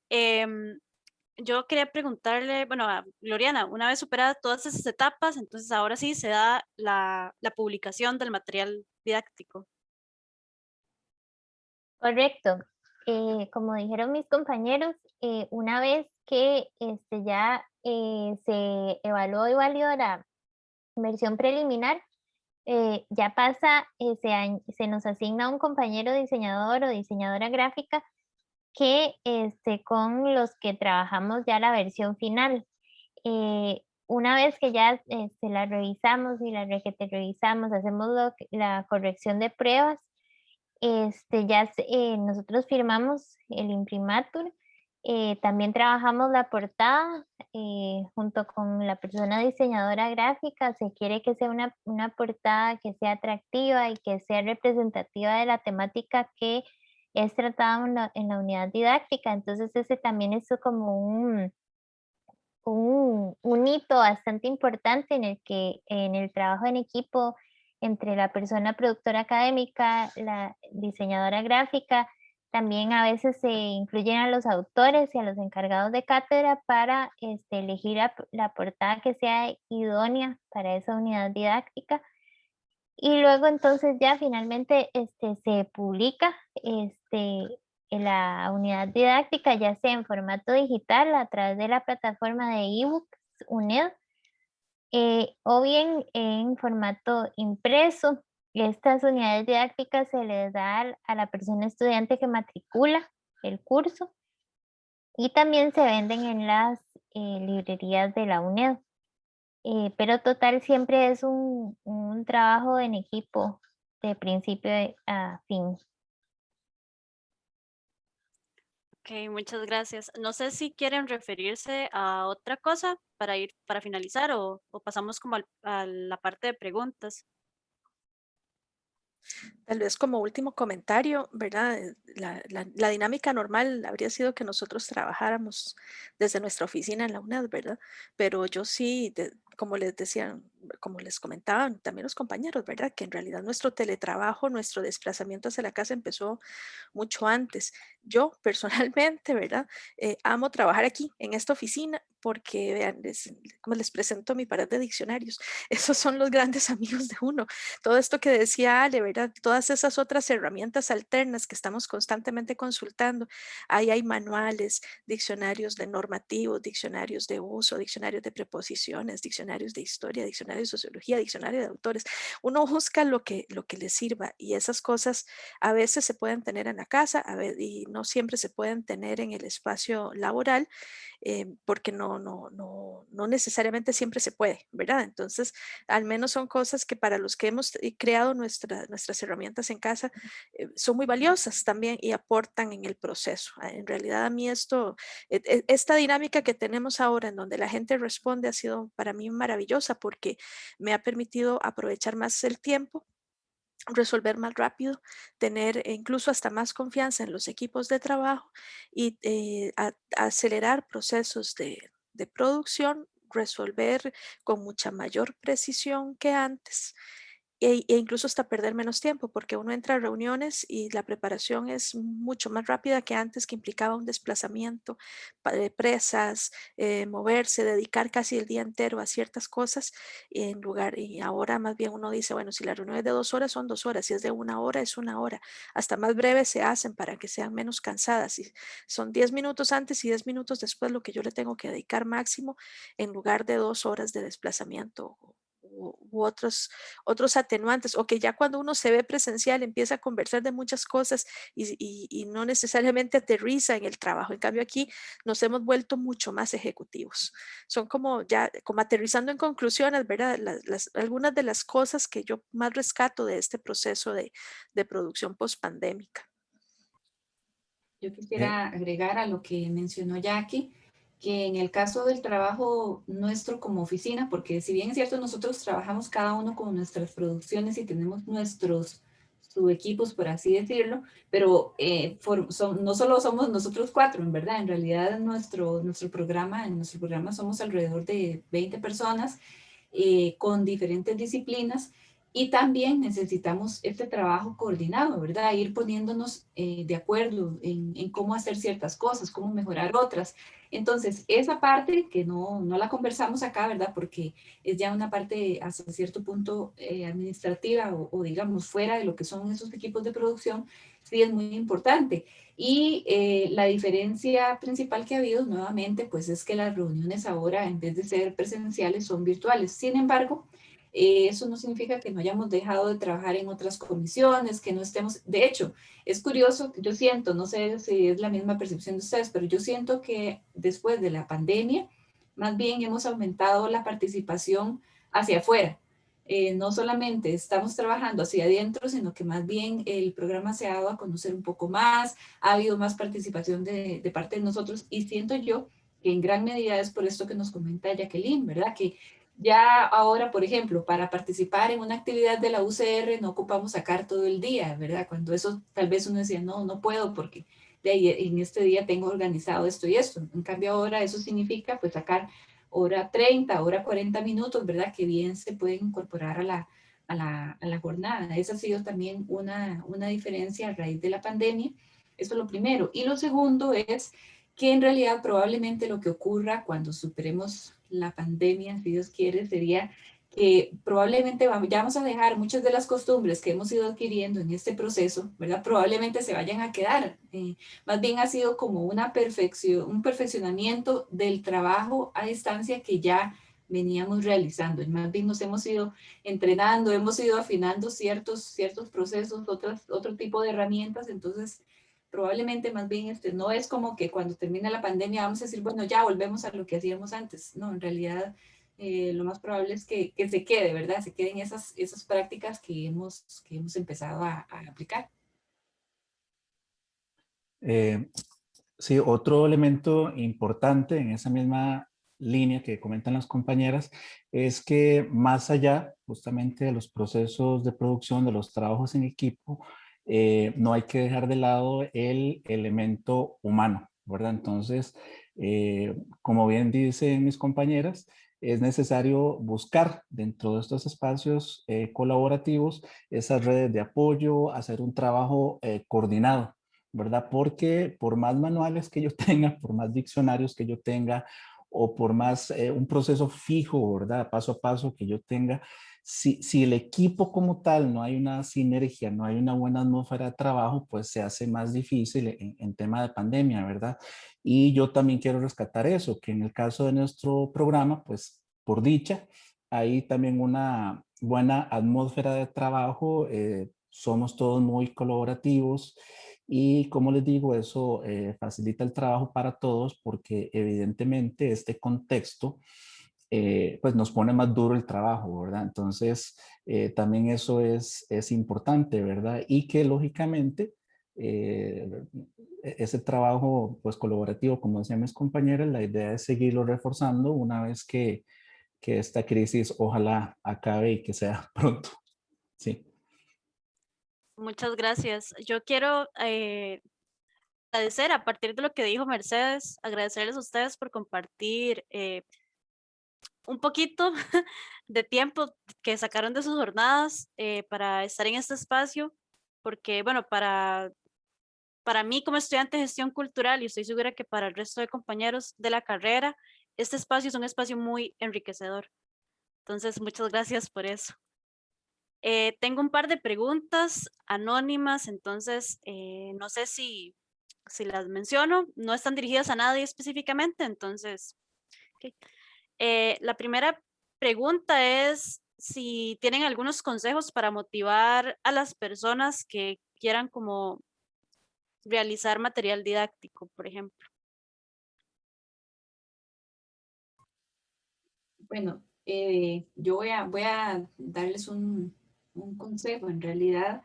Em, yo quería preguntarle, bueno, a Gloriana, una vez superadas todas esas etapas, entonces ahora sí se da la publicación del material didáctico. Correcto. Como dijeron mis compañeros, una vez que ya se evaluó y validó la versión preliminar, ya pasa, se nos asigna un compañero diseñador o diseñadora gráfica que con los que trabajamos ya la versión final. Una vez que ya la revisamos y la requete revisamos, hacemos la corrección de pruebas, nosotros firmamos el imprimatur, también trabajamos la portada junto con la persona diseñadora gráfica. Se quiere que sea una portada que sea atractiva y que sea representativa de la temática que es tratada en la unidad didáctica. Entonces ese también es como un hito bastante importante en el trabajo en equipo entre la persona productora académica, la diseñadora gráfica. También a veces se incluyen a los autores y a los encargados de cátedra para elegir la portada que sea idónea para esa unidad didáctica. Y luego entonces ya finalmente se publica en la unidad didáctica, ya sea en formato digital a través de la plataforma de ebooks UNED, o bien en formato impreso. Estas unidades didácticas se les da a la persona estudiante que matricula el curso y también se venden en las librerías de la UNED. Pero total siempre es un trabajo en equipo de principio a fin. Ok, muchas gracias. No sé si quieren referirse a otra cosa para finalizar o pasamos como a la parte de preguntas. Tal vez como último comentario, ¿verdad? La dinámica normal habría sido que nosotros trabajáramos desde nuestra oficina en la UNED, ¿verdad? Pero yo sí, como les decían, como les comentaban también los compañeros, ¿verdad? Que en realidad nuestro teletrabajo, nuestro desplazamiento hacia la casa empezó mucho antes. Yo personalmente, ¿verdad? Amo trabajar aquí en esta oficina porque, vean, como les presento mi pared de diccionarios, esos son los grandes amigos de uno. Todo esto que decía Ale, ¿verdad? Todas esas otras herramientas alternas que estamos constantemente consultando. Ahí hay manuales, diccionarios de normativos, diccionarios de uso, diccionarios de preposiciones, diccionarios de historia, diccionario de sociología, diccionario de autores. Uno busca lo que le sirva y esas cosas a veces se pueden tener en la casa y no siempre se pueden tener en el espacio laboral. Porque no necesariamente siempre se puede, ¿verdad? Entonces, al menos son cosas que para los que hemos creado nuestras herramientas en casa son muy valiosas también y aportan en el proceso. En realidad a mí esta dinámica que tenemos ahora en donde la gente responde ha sido para mí maravillosa porque me ha permitido aprovechar más el tiempo, resolver más rápido, tener incluso hasta más confianza en los equipos de trabajo y acelerar procesos de producción, resolver con mucha mayor precisión que antes e incluso hasta perder menos tiempo, porque uno entra a reuniones y la preparación es mucho más rápida que antes, que implicaba un desplazamiento de presas, moverse, dedicar casi el día entero a ciertas cosas, y ahora más bien uno dice, bueno, si la reunión es de 2 horas, son 2 horas, si es de 1 hora, es 1 hora, hasta más breves se hacen para que sean menos cansadas, y son 10 minutos antes y 10 minutos después lo que yo le tengo que dedicar máximo, en lugar de 2 horas de desplazamiento u otros atenuantes, o que ya cuando uno se ve presencial empieza a conversar de muchas cosas y no necesariamente aterriza en el trabajo. En cambio aquí nos hemos vuelto mucho más ejecutivos. Son como aterrizando en conclusiones, ¿verdad? Algunas de las cosas que yo más rescato de este proceso de producción post-pandémica. Yo quisiera agregar a lo que mencionó Jackie, que en el caso del trabajo nuestro como oficina, porque si bien es cierto, nosotros trabajamos cada uno con nuestras producciones y tenemos nuestros subequipos, por así decirlo, pero no solo somos nosotros 4, en verdad, en realidad en nuestro programa somos alrededor de 20 personas con diferentes disciplinas. Y también necesitamos este trabajo coordinado, ¿verdad? Ir poniéndonos de acuerdo en cómo hacer ciertas cosas, cómo mejorar otras. Entonces, esa parte que no la conversamos acá, ¿verdad? Porque es ya una parte hasta cierto punto administrativa o digamos fuera de lo que son esos equipos de producción, sí es muy importante. Y la diferencia principal que ha habido nuevamente, pues es que las reuniones ahora, en vez de ser presenciales, son virtuales. Sin embargo, eso no significa que no hayamos dejado de trabajar en otras comisiones, que no estemos. De hecho, es curioso, yo siento, no sé si es la misma percepción de ustedes, pero yo siento que después de la pandemia, más bien hemos aumentado la participación hacia afuera. No solamente estamos trabajando hacia adentro, sino que más bien el programa se ha dado a conocer un poco más, ha habido más participación de parte de nosotros y siento yo que en gran medida es por esto que nos comenta Jacqueline, ¿verdad? Que ya ahora, por ejemplo, para participar en una actividad de la UCR no ocupamos sacar todo el día, ¿verdad? Cuando eso tal vez uno decía, no puedo porque de ahí, en este día tengo organizado esto y esto. En cambio ahora eso significa pues sacar hora 30, hora 40 minutos, ¿verdad? Que bien se pueden incorporar a la jornada. Esa ha sido también una diferencia a raíz de la pandemia. Eso es lo primero. Y lo segundo es que en realidad probablemente lo que ocurra cuando superemos la pandemia, si Dios quiere, sería que probablemente vamos a dejar muchas de las costumbres que hemos ido adquiriendo en este proceso, ¿verdad? Probablemente se vayan a quedar. Más bien ha sido como un perfeccionamiento del trabajo a distancia que ya veníamos realizando. Y más bien nos hemos ido entrenando, hemos ido afinando ciertos procesos, otro tipo de herramientas. Entonces, probablemente más bien no es como que cuando termine la pandemia vamos a decir, bueno, ya volvemos a lo que hacíamos antes. No, en realidad lo más probable es que se quede, ¿verdad? Se queden esas prácticas que hemos empezado a aplicar. Sí, otro elemento importante en esa misma línea que comentan las compañeras es que más allá justamente de los procesos de producción, de los trabajos en equipo, no hay que dejar de lado el elemento humano, ¿verdad? Entonces, como bien dicen mis compañeras, es necesario buscar dentro de estos espacios colaborativos esas redes de apoyo, hacer un trabajo coordinado, ¿verdad? Porque por más manuales que yo tenga, por más diccionarios que yo tenga, o por más un proceso fijo, ¿verdad? Paso a paso que yo tenga, si el equipo como tal no hay una sinergia, no hay una buena atmósfera de trabajo, pues se hace más difícil en tema de pandemia, ¿verdad? Y yo también quiero rescatar eso, que en el caso de nuestro programa, pues por dicha, hay también una buena atmósfera de trabajo, somos todos muy colaborativos y como les digo, eso facilita el trabajo para todos porque evidentemente este contexto pues nos pone más duro el trabajo, ¿verdad? Entonces, también eso es importante, ¿verdad? Y que lógicamente ese trabajo pues colaborativo, como decían mis compañeras, la idea es seguirlo reforzando una vez que esta crisis ojalá acabe y que sea pronto. Sí. Muchas gracias. Yo quiero agradecer a partir de lo que dijo Mercedes, agradecerles a ustedes por compartir un poquito de tiempo que sacaron de sus jornadas para estar en este espacio, porque bueno, para mí como estudiante de gestión cultural y estoy segura que para el resto de compañeros de la carrera, este espacio es un espacio muy enriquecedor. Entonces, muchas gracias por eso. Tengo un par de preguntas anónimas, entonces no sé si las menciono, no están dirigidas a nadie específicamente, entonces, ok. La primera pregunta es si tienen algunos consejos para motivar a las personas que quieran como realizar material didáctico, por ejemplo. Bueno, yo voy a darles un consejo. En realidad,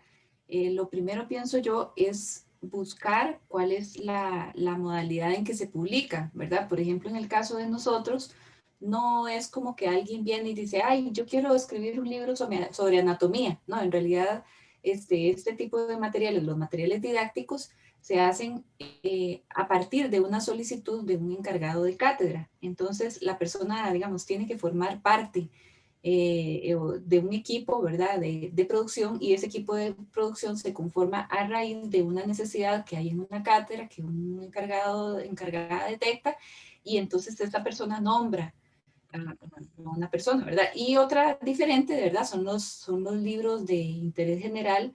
lo primero pienso yo es buscar cuál es la modalidad en que se publica, ¿verdad? Por ejemplo, en el caso de nosotros, no es como que alguien viene y dice, ay, yo quiero escribir un libro sobre anatomía, ¿no? En realidad, este tipo de materiales, los materiales didácticos, se hacen a partir de una solicitud de un encargado de cátedra. Entonces, la persona, digamos, tiene que formar parte de un equipo, ¿verdad?, de producción, y ese equipo de producción se conforma a raíz de una necesidad que hay en una cátedra que un encargada detecta, y entonces esta persona nombra a una persona, ¿verdad? Y otra diferente, de verdad, son los libros de interés general,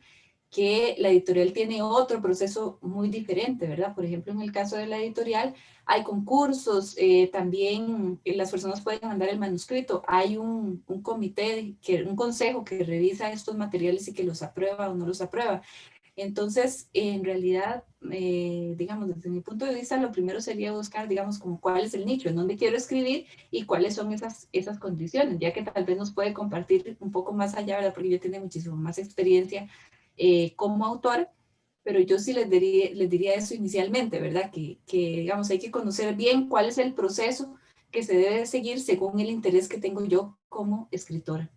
que la editorial tiene otro proceso muy diferente, ¿verdad? Por ejemplo, en el caso de la editorial hay concursos, también las personas pueden mandar el manuscrito, hay un comité, un consejo que revisa estos materiales y que los aprueba o no los aprueba. Entonces, en realidad, digamos, desde mi punto de vista, lo primero sería buscar, digamos, como cuál es el nicho, en dónde quiero escribir y cuáles son esas condiciones, ya que tal vez nos puede compartir un poco más allá, ¿verdad? Porque yo tengo muchísimo más experiencia como autora, pero yo sí les diría eso inicialmente, ¿verdad? Digamos, hay que conocer bien cuál es el proceso que se debe seguir según el interés que tengo yo como escritora.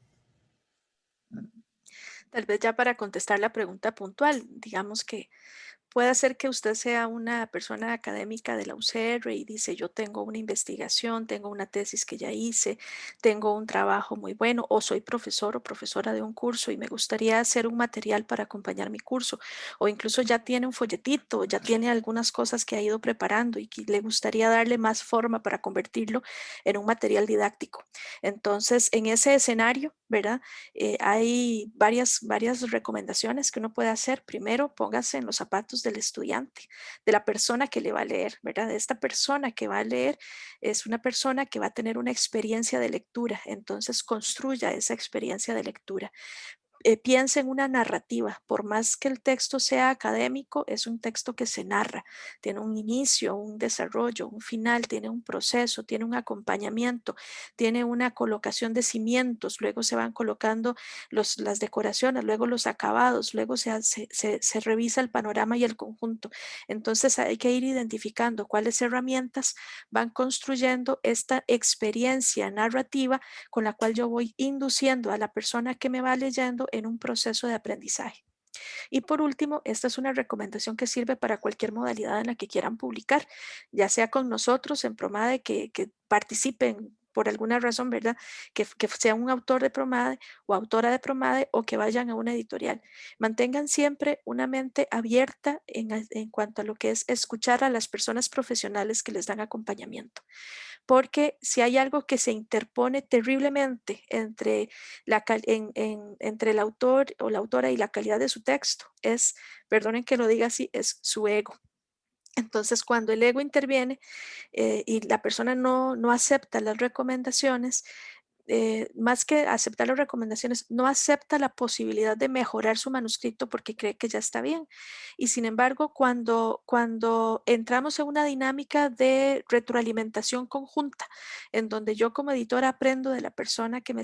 Tal vez ya para contestar la pregunta puntual, digamos que puede ser que usted sea una persona académica de la UCR y dice, yo tengo una investigación, tengo una tesis que ya hice, tengo un trabajo muy bueno, o soy profesor o profesora de un curso y me gustaría hacer un material para acompañar mi curso, o incluso ya tiene un folletito, ya tiene algunas cosas que ha ido preparando y que le gustaría darle más forma para convertirlo en un material didáctico. Entonces, en ese escenario, ¿verdad? Hay varias recomendaciones que uno puede hacer. Primero, póngase en los zapatos del estudiante, de la persona que le va a leer, ¿verdad? Esta persona que va a leer es una persona que va a tener una experiencia de lectura, entonces construya esa experiencia de lectura. Piensa en una narrativa, por más que el texto sea académico, es un texto que se narra, tiene un inicio, un desarrollo, un final, tiene un proceso, tiene un acompañamiento, tiene una colocación de cimientos, luego se van colocando las decoraciones, luego los acabados, luego se revisa el panorama y el conjunto. Entonces hay que ir identificando cuáles herramientas van construyendo esta experiencia narrativa con la cual yo voy induciendo a la persona que me va leyendo en un proceso de aprendizaje. Y por último, esta es una recomendación que sirve para cualquier modalidad en la que quieran publicar, ya sea con nosotros en Promade, que participen por alguna razón, ¿verdad? Que sea un autor de Promade o autora de Promade o que vayan a una editorial. Mantengan siempre una mente abierta en cuanto a lo que es escuchar a las personas profesionales que les dan acompañamiento, porque si hay algo que se interpone terriblemente entre, entre el autor o la autora y la calidad de su texto, es, perdonen que lo diga así, es su ego. Entonces, cuando el ego interviene y la persona no acepta las recomendaciones, más que aceptar las recomendaciones, no acepta la posibilidad de mejorar su manuscrito porque cree que ya está bien. Y sin embargo, cuando entramos en una dinámica de retroalimentación conjunta, en donde yo como editora aprendo de la persona que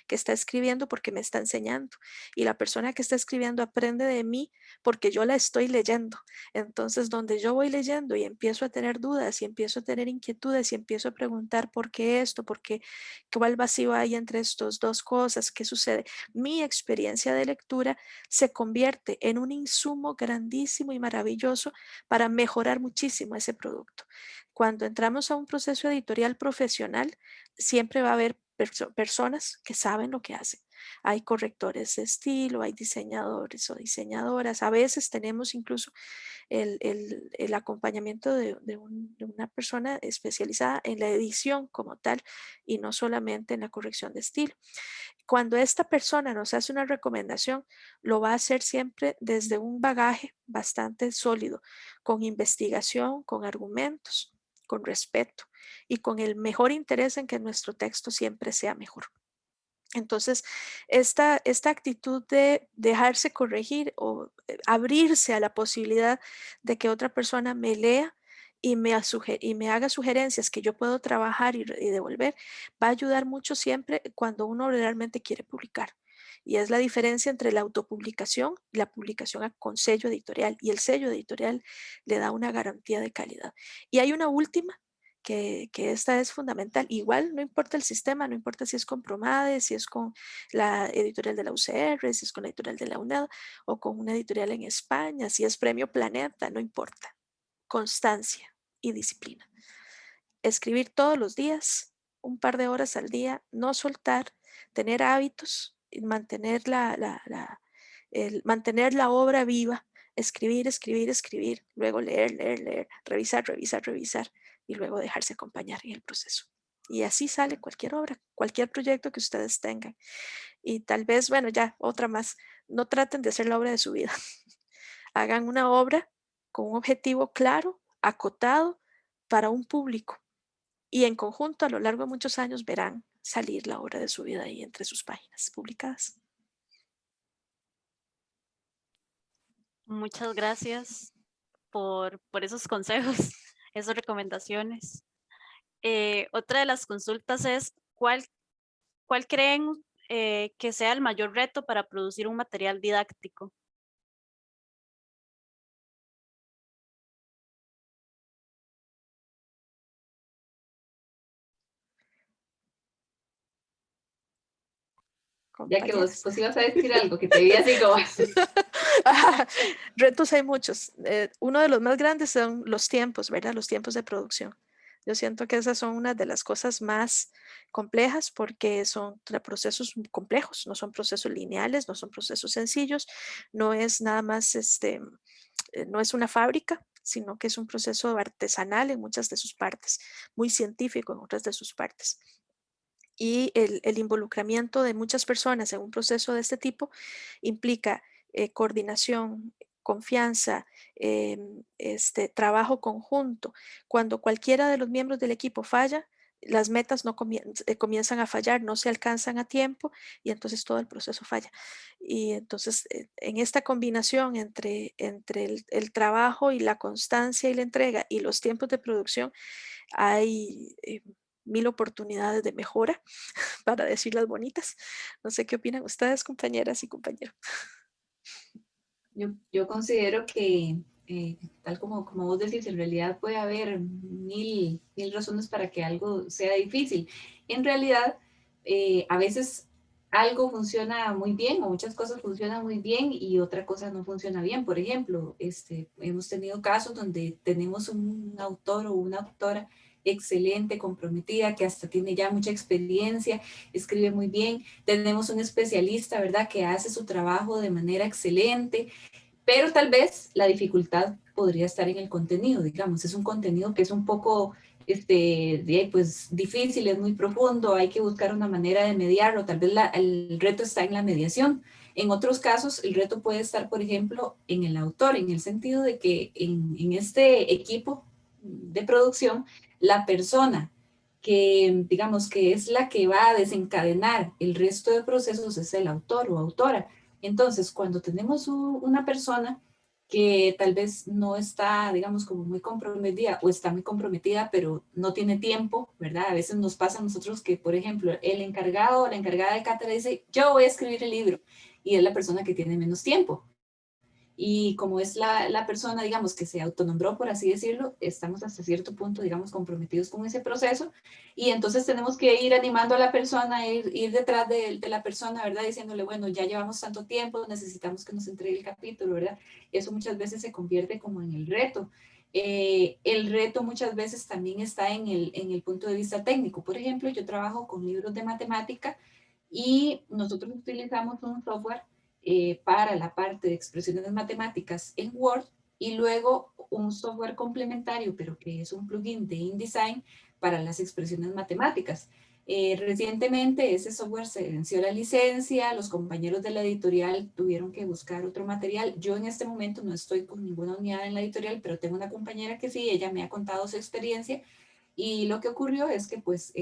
está escribiendo porque me está enseñando, y la persona que está escribiendo aprende de mí porque yo la estoy leyendo. Entonces, donde yo voy leyendo y empiezo a tener dudas y empiezo a tener inquietudes y empiezo a preguntar por qué esto, por qué, cuál vacío hay entre estas dos cosas, qué sucede, mi experiencia de lectura se convierte en un insumo grandísimo y maravilloso para mejorar muchísimo ese producto. Cuando entramos a un proceso editorial profesional, siempre va a haber personas que saben lo que hacen. Hay correctores de estilo, hay diseñadores o diseñadoras. A veces tenemos incluso el acompañamiento de una persona especializada en la edición como tal y no solamente en la corrección de estilo. Cuando esta persona nos hace una recomendación, lo va a hacer siempre desde un bagaje bastante sólido, con investigación, con argumentos, con respeto y con el mejor interés en que nuestro texto siempre sea mejor. Entonces, esta actitud de dejarse corregir o abrirse a la posibilidad de que otra persona me lea y me haga sugerencias que yo puedo trabajar y devolver, va a ayudar mucho siempre cuando uno realmente quiere publicar. Y es la diferencia entre la autopublicación y la publicación con sello editorial. Y el sello editorial le da una garantía de calidad. Y hay una última que esta es fundamental. Igual no importa el sistema, no importa si es con Promade, si es con la editorial de la UCR, si es con la editorial de la UNED o con una editorial en España, si es Premio Planeta, no importa. Constancia y disciplina. Escribir todos los días, un par de horas al día, no soltar, tener hábitos, mantener mantener la obra viva, escribir, escribir, escribir, luego leer, leer, leer, revisar, revisar, revisar y luego dejarse acompañar en el proceso. Y así sale cualquier obra, cualquier proyecto que ustedes tengan. Y tal vez, bueno, ya otra más, no traten de hacer la obra de su vida. Hagan una obra con un objetivo claro, acotado para un público. Y en conjunto, a lo largo de muchos años, verán salir la obra de su vida ahí entre sus páginas publicadas. Muchas gracias por esos consejos, esas recomendaciones. Otra de las consultas es, ¿cuál creen que sea el mayor reto para producir un material didáctico? Ya que vos Compañeras. pues ibas a decir algo que te vi así como... Retos hay muchos. Uno de los más grandes son los tiempos, ¿verdad? Los tiempos de producción. Yo siento que esas son una de las cosas más complejas porque son procesos complejos, no son procesos lineales, no son procesos sencillos, no es nada más, no es una fábrica, sino que es un proceso artesanal en muchas de sus partes, muy científico en otras de sus partes. Y el involucramiento de muchas personas en un proceso de este tipo implica coordinación, confianza, trabajo conjunto. Cuando cualquiera de los miembros del equipo falla, las metas no comienzan a fallar, no se alcanzan a tiempo y entonces todo el proceso falla. Y entonces en esta combinación entre el trabajo y la constancia y la entrega y los tiempos de producción hay 1000 oportunidades de mejora, para decirlas bonitas. No sé qué opinan ustedes, compañeras y compañeros. Yo considero que, tal como vos decís, en realidad puede haber mil razones para que algo sea difícil. En realidad, a veces algo funciona muy bien o muchas cosas funcionan muy bien y otra cosa no funciona bien. Por ejemplo, hemos tenido casos donde tenemos un autor o una autora excelente, comprometida, que hasta tiene ya mucha experiencia, escribe muy bien. Tenemos un especialista, ¿verdad?, que hace su trabajo de manera excelente, pero tal vez la dificultad podría estar en el contenido, digamos. Es un contenido que es un poco pues, difícil, es muy profundo, hay que buscar una manera de mediarlo. Tal vez el reto está en la mediación. En otros casos, el reto puede estar, por ejemplo, en el autor, en el sentido de que en este equipo de producción, la persona que digamos que es la que va a desencadenar el resto de procesos es el autor o autora. Entonces, cuando tenemos una persona que tal vez no está, digamos, como muy comprometida o está muy comprometida, pero no tiene tiempo, ¿verdad? A veces nos pasa a nosotros que, por ejemplo, el encargado o la encargada de cátedra dice, yo voy a escribir el libro, y es la persona que tiene menos tiempo. Y como es la persona, digamos, que se autonombró, por así decirlo, estamos hasta cierto punto, digamos, comprometidos con ese proceso. Y entonces tenemos que ir animando a la persona, ir detrás de la persona, ¿verdad? Diciéndole, bueno, ya llevamos tanto tiempo, necesitamos que nos entregue el capítulo, ¿verdad? Eso muchas veces se convierte como en el reto. El reto muchas veces también está en el punto de vista técnico. Por ejemplo, yo trabajo con libros de matemática y nosotros utilizamos un software para la parte de expresiones matemáticas en Word y luego un software complementario, pero que es un plugin de InDesign para las expresiones matemáticas. Recientemente ese software se venció la licencia, los compañeros de la editorial tuvieron que buscar otro material. Yo en este momento no estoy con ninguna unidad en la editorial, pero tengo una compañera que sí, ella me ha contado su experiencia y lo que ocurrió es que pues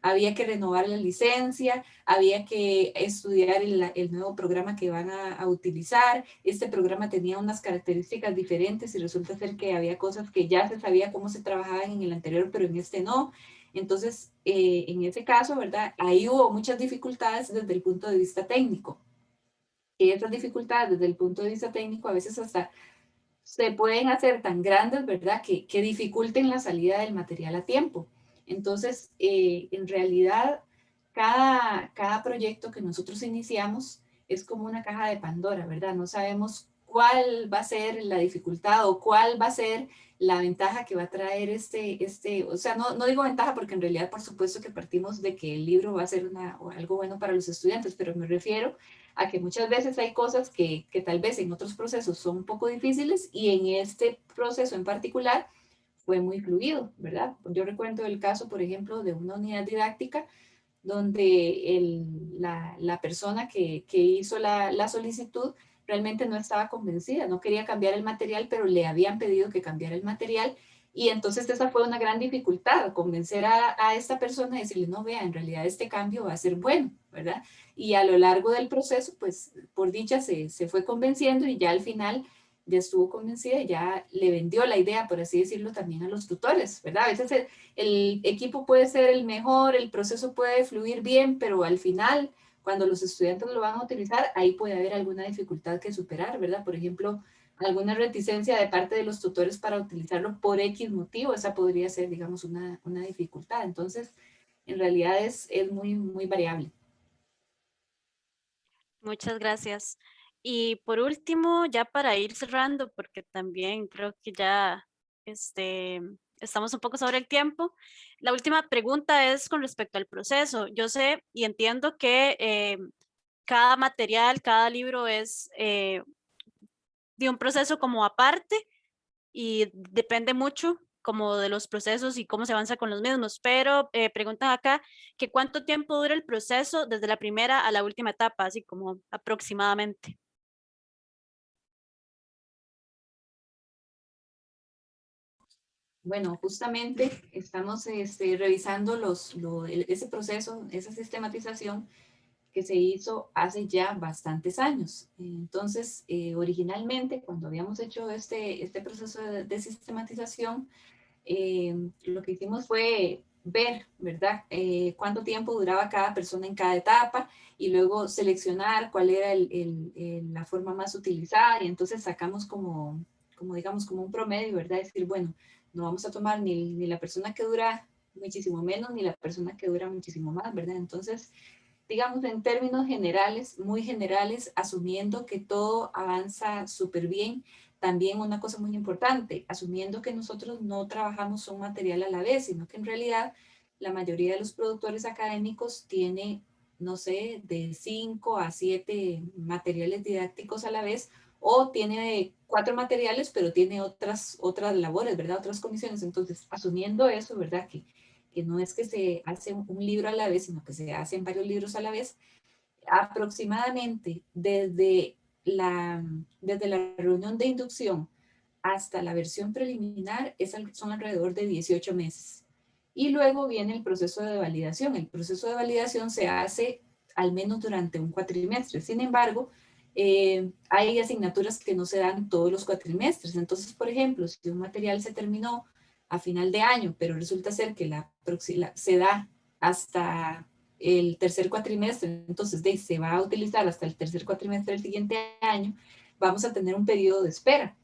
había que renovar la licencia, había que estudiar el nuevo programa que van a utilizar. Este programa tenía unas características diferentes y resulta ser que había cosas que ya se sabía cómo se trabajaban en el anterior, pero en este no. Entonces, en ese caso, ¿verdad? Ahí hubo muchas dificultades desde el punto de vista técnico. Y esas dificultades desde el punto de vista técnico a veces hasta se pueden hacer tan grandes, ¿verdad? Que dificulten la salida del material a tiempo. Entonces, en realidad, cada proyecto que nosotros iniciamos es como una caja de Pandora, ¿verdad? No sabemos cuál va a ser la dificultad o cuál va a ser la ventaja que va a traer o sea, no digo ventaja porque en realidad por supuesto que partimos de que el libro va a ser algo bueno para los estudiantes, pero me refiero a que muchas veces hay cosas que tal vez en otros procesos son un poco difíciles y en este proceso en particular fue muy fluido, ¿verdad? Yo recuerdo el caso, por ejemplo, de una unidad didáctica donde la persona que hizo la solicitud realmente no estaba convencida, no quería cambiar el material, pero le habían pedido que cambiara el material y entonces esa fue una gran dificultad, convencer a esta persona y decirle, no, vea, en realidad este cambio va a ser bueno, ¿verdad? Y a lo largo del proceso, pues por dicha se fue convenciendo y ya al final ya estuvo convencida y ya le vendió la idea, por así decirlo, también a los tutores, ¿verdad? A veces el equipo puede ser el mejor, el proceso puede fluir bien, pero al final, cuando los estudiantes lo van a utilizar, ahí puede haber alguna dificultad que superar, ¿verdad? Por ejemplo, alguna reticencia de parte de los tutores para utilizarlo por X motivo, esa podría ser, digamos, una dificultad. Entonces, en realidad es muy, muy variable. Muchas gracias. Y por último, ya para ir cerrando, porque también creo que ya estamos un poco sobre el tiempo, la última pregunta es con respecto al proceso. Yo sé y entiendo que cada material, cada libro es de un proceso como aparte y depende mucho como de los procesos y cómo se avanza con los mismos, pero preguntan acá que cuánto tiempo dura el proceso desde la primera a la última etapa, así como aproximadamente. Bueno, justamente estamos revisando ese proceso, esa sistematización que se hizo hace ya bastantes años. Entonces, originalmente, cuando habíamos hecho este proceso de sistematización, lo que hicimos fue ver, ¿verdad?, cuánto tiempo duraba cada persona en cada etapa y luego seleccionar cuál era la forma más utilizada y entonces sacamos digamos, como un promedio, ¿verdad? Es decir, bueno, no vamos a tomar ni la persona que dura muchísimo menos ni la persona que dura muchísimo más, ¿verdad? Entonces, digamos, en términos generales, muy generales, asumiendo que todo avanza súper bien. También una cosa muy importante, asumiendo que nosotros no trabajamos un material a la vez, sino que en realidad la mayoría de los productores académicos tiene, no sé, de 5 a 7 materiales didácticos a la vez, o tiene 4 materiales, pero tiene otras labores, ¿verdad? Otras comisiones. Entonces, asumiendo eso, ¿verdad? Que no es que se hace un libro a la vez, sino que se hacen varios libros a la vez, aproximadamente desde la reunión de inducción hasta la versión preliminar son alrededor de 18 meses. Y luego viene el proceso de validación. El proceso de validación se hace al menos durante un cuatrimestre. Sin embargo, hay asignaturas que no se dan todos los cuatrimestres. Entonces, por ejemplo, si un material se terminó a final de año, pero resulta ser que se da hasta el tercer cuatrimestre, entonces se va a utilizar hasta el tercer cuatrimestre del siguiente año, vamos a tener un periodo de espera,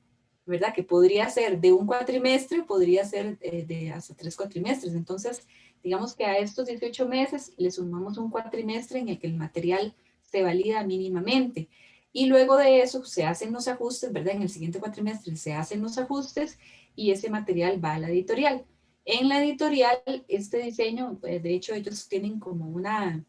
¿verdad? Que podría ser de un cuatrimestre, podría ser de hasta 3 cuatrimestres. Entonces, digamos que a estos 18 meses le sumamos un cuatrimestre en el que el material se valida mínimamente. Y luego de eso se hacen los ajustes, ¿verdad? En el siguiente cuatrimestre se hacen los ajustes y ese material va a la editorial. En la editorial, este diseño, de hecho, ellos tienen como una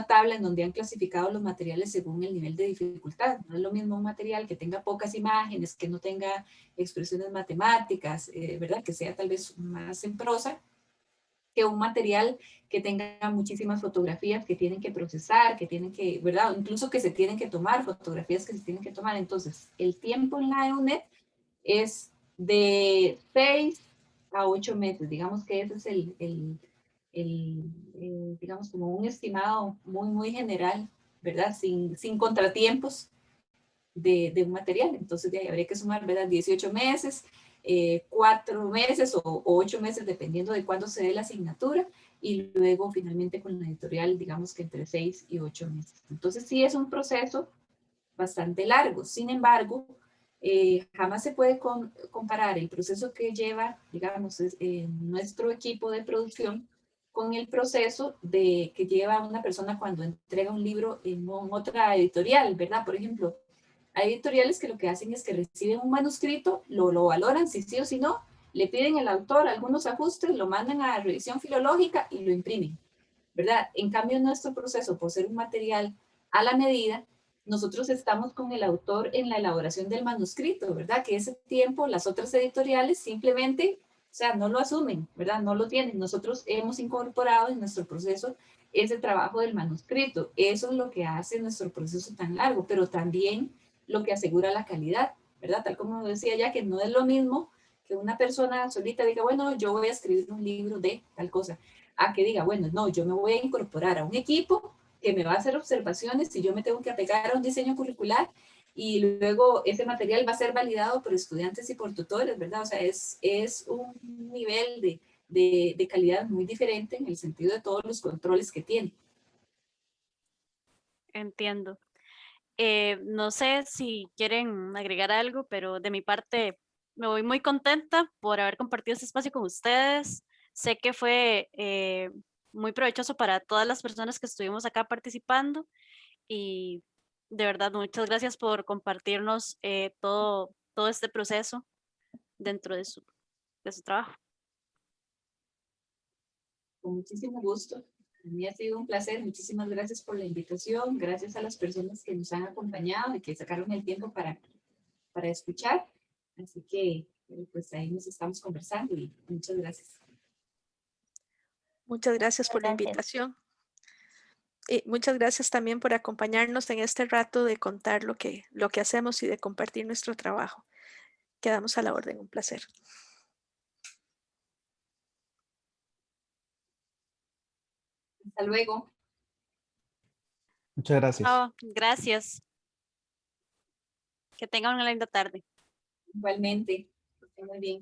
tabla en donde han clasificado los materiales según el nivel de dificultad. No es lo mismo un material que tenga pocas imágenes, que no tenga expresiones matemáticas, ¿verdad? Que sea tal vez más en prosa, que un material que tenga muchísimas fotografías que tienen que procesar, que tienen que, ¿verdad? Incluso que se tienen que tomar, fotografías que se tienen que tomar. Entonces, el tiempo en la EUNED es de 6 a 8 meses. Digamos que ese es digamos, como un estimado muy general, ¿verdad? Sin contratiempos de un material. Entonces, de ahí habría que sumar, ¿verdad? 18 meses, 4 meses o 8 meses, dependiendo de cuándo se dé la asignatura, y luego finalmente con la editorial, digamos que entre 6 y 8 meses. Entonces, sí es un proceso bastante largo. Sin embargo, jamás se puede comparar el proceso que lleva, digamos, nuestro equipo de producción con el proceso que lleva una persona cuando entrega un libro en otra editorial, ¿verdad? Por ejemplo, hay editoriales que lo que hacen es que reciben un manuscrito, lo valoran si sí o si no, le piden al autor algunos ajustes, lo mandan a revisión filológica y lo imprimen, ¿verdad? En cambio, nuestro proceso, por ser un material a la medida, nosotros estamos con el autor en la elaboración del manuscrito, ¿verdad? Que ese tiempo las otras editoriales simplemente, o sea, no lo asumen, ¿verdad? No lo tienen. Nosotros hemos incorporado en nuestro proceso ese trabajo del manuscrito. Eso es lo que hace nuestro proceso tan largo, pero también lo que asegura la calidad, ¿verdad? Tal como decía ya, que no es lo mismo que una persona solita diga, bueno, yo voy a escribir un libro de tal cosa, a que diga, bueno, no, yo me voy a incorporar a un equipo que me va a hacer observaciones y yo me tengo que apegar a un diseño curricular y luego ese material va a ser validado por estudiantes y por tutores, ¿verdad? O sea, es un nivel de calidad muy diferente en el sentido de todos los controles que tiene. Entiendo. No sé si quieren agregar algo, pero de mi parte me voy muy contenta por haber compartido este espacio con ustedes. Sé que fue muy provechoso para todas las personas que estuvimos acá participando y de verdad muchas gracias por compartirnos todo este proceso dentro de su trabajo. Con muchísimo gusto. A mí ha sido un placer. Muchísimas gracias por la invitación. Gracias a las personas que nos han acompañado y que sacaron el tiempo para escuchar. Así que, pues ahí nos estamos conversando y muchas gracias. Muchas gracias por la Gracias. invitación. Y muchas gracias también por acompañarnos en este rato de contar lo que hacemos y de compartir nuestro trabajo. Quedamos a la orden. Un placer. Hasta luego. Muchas gracias. Oh, gracias. Que tengan una linda tarde. Igualmente. Que estén muy bien.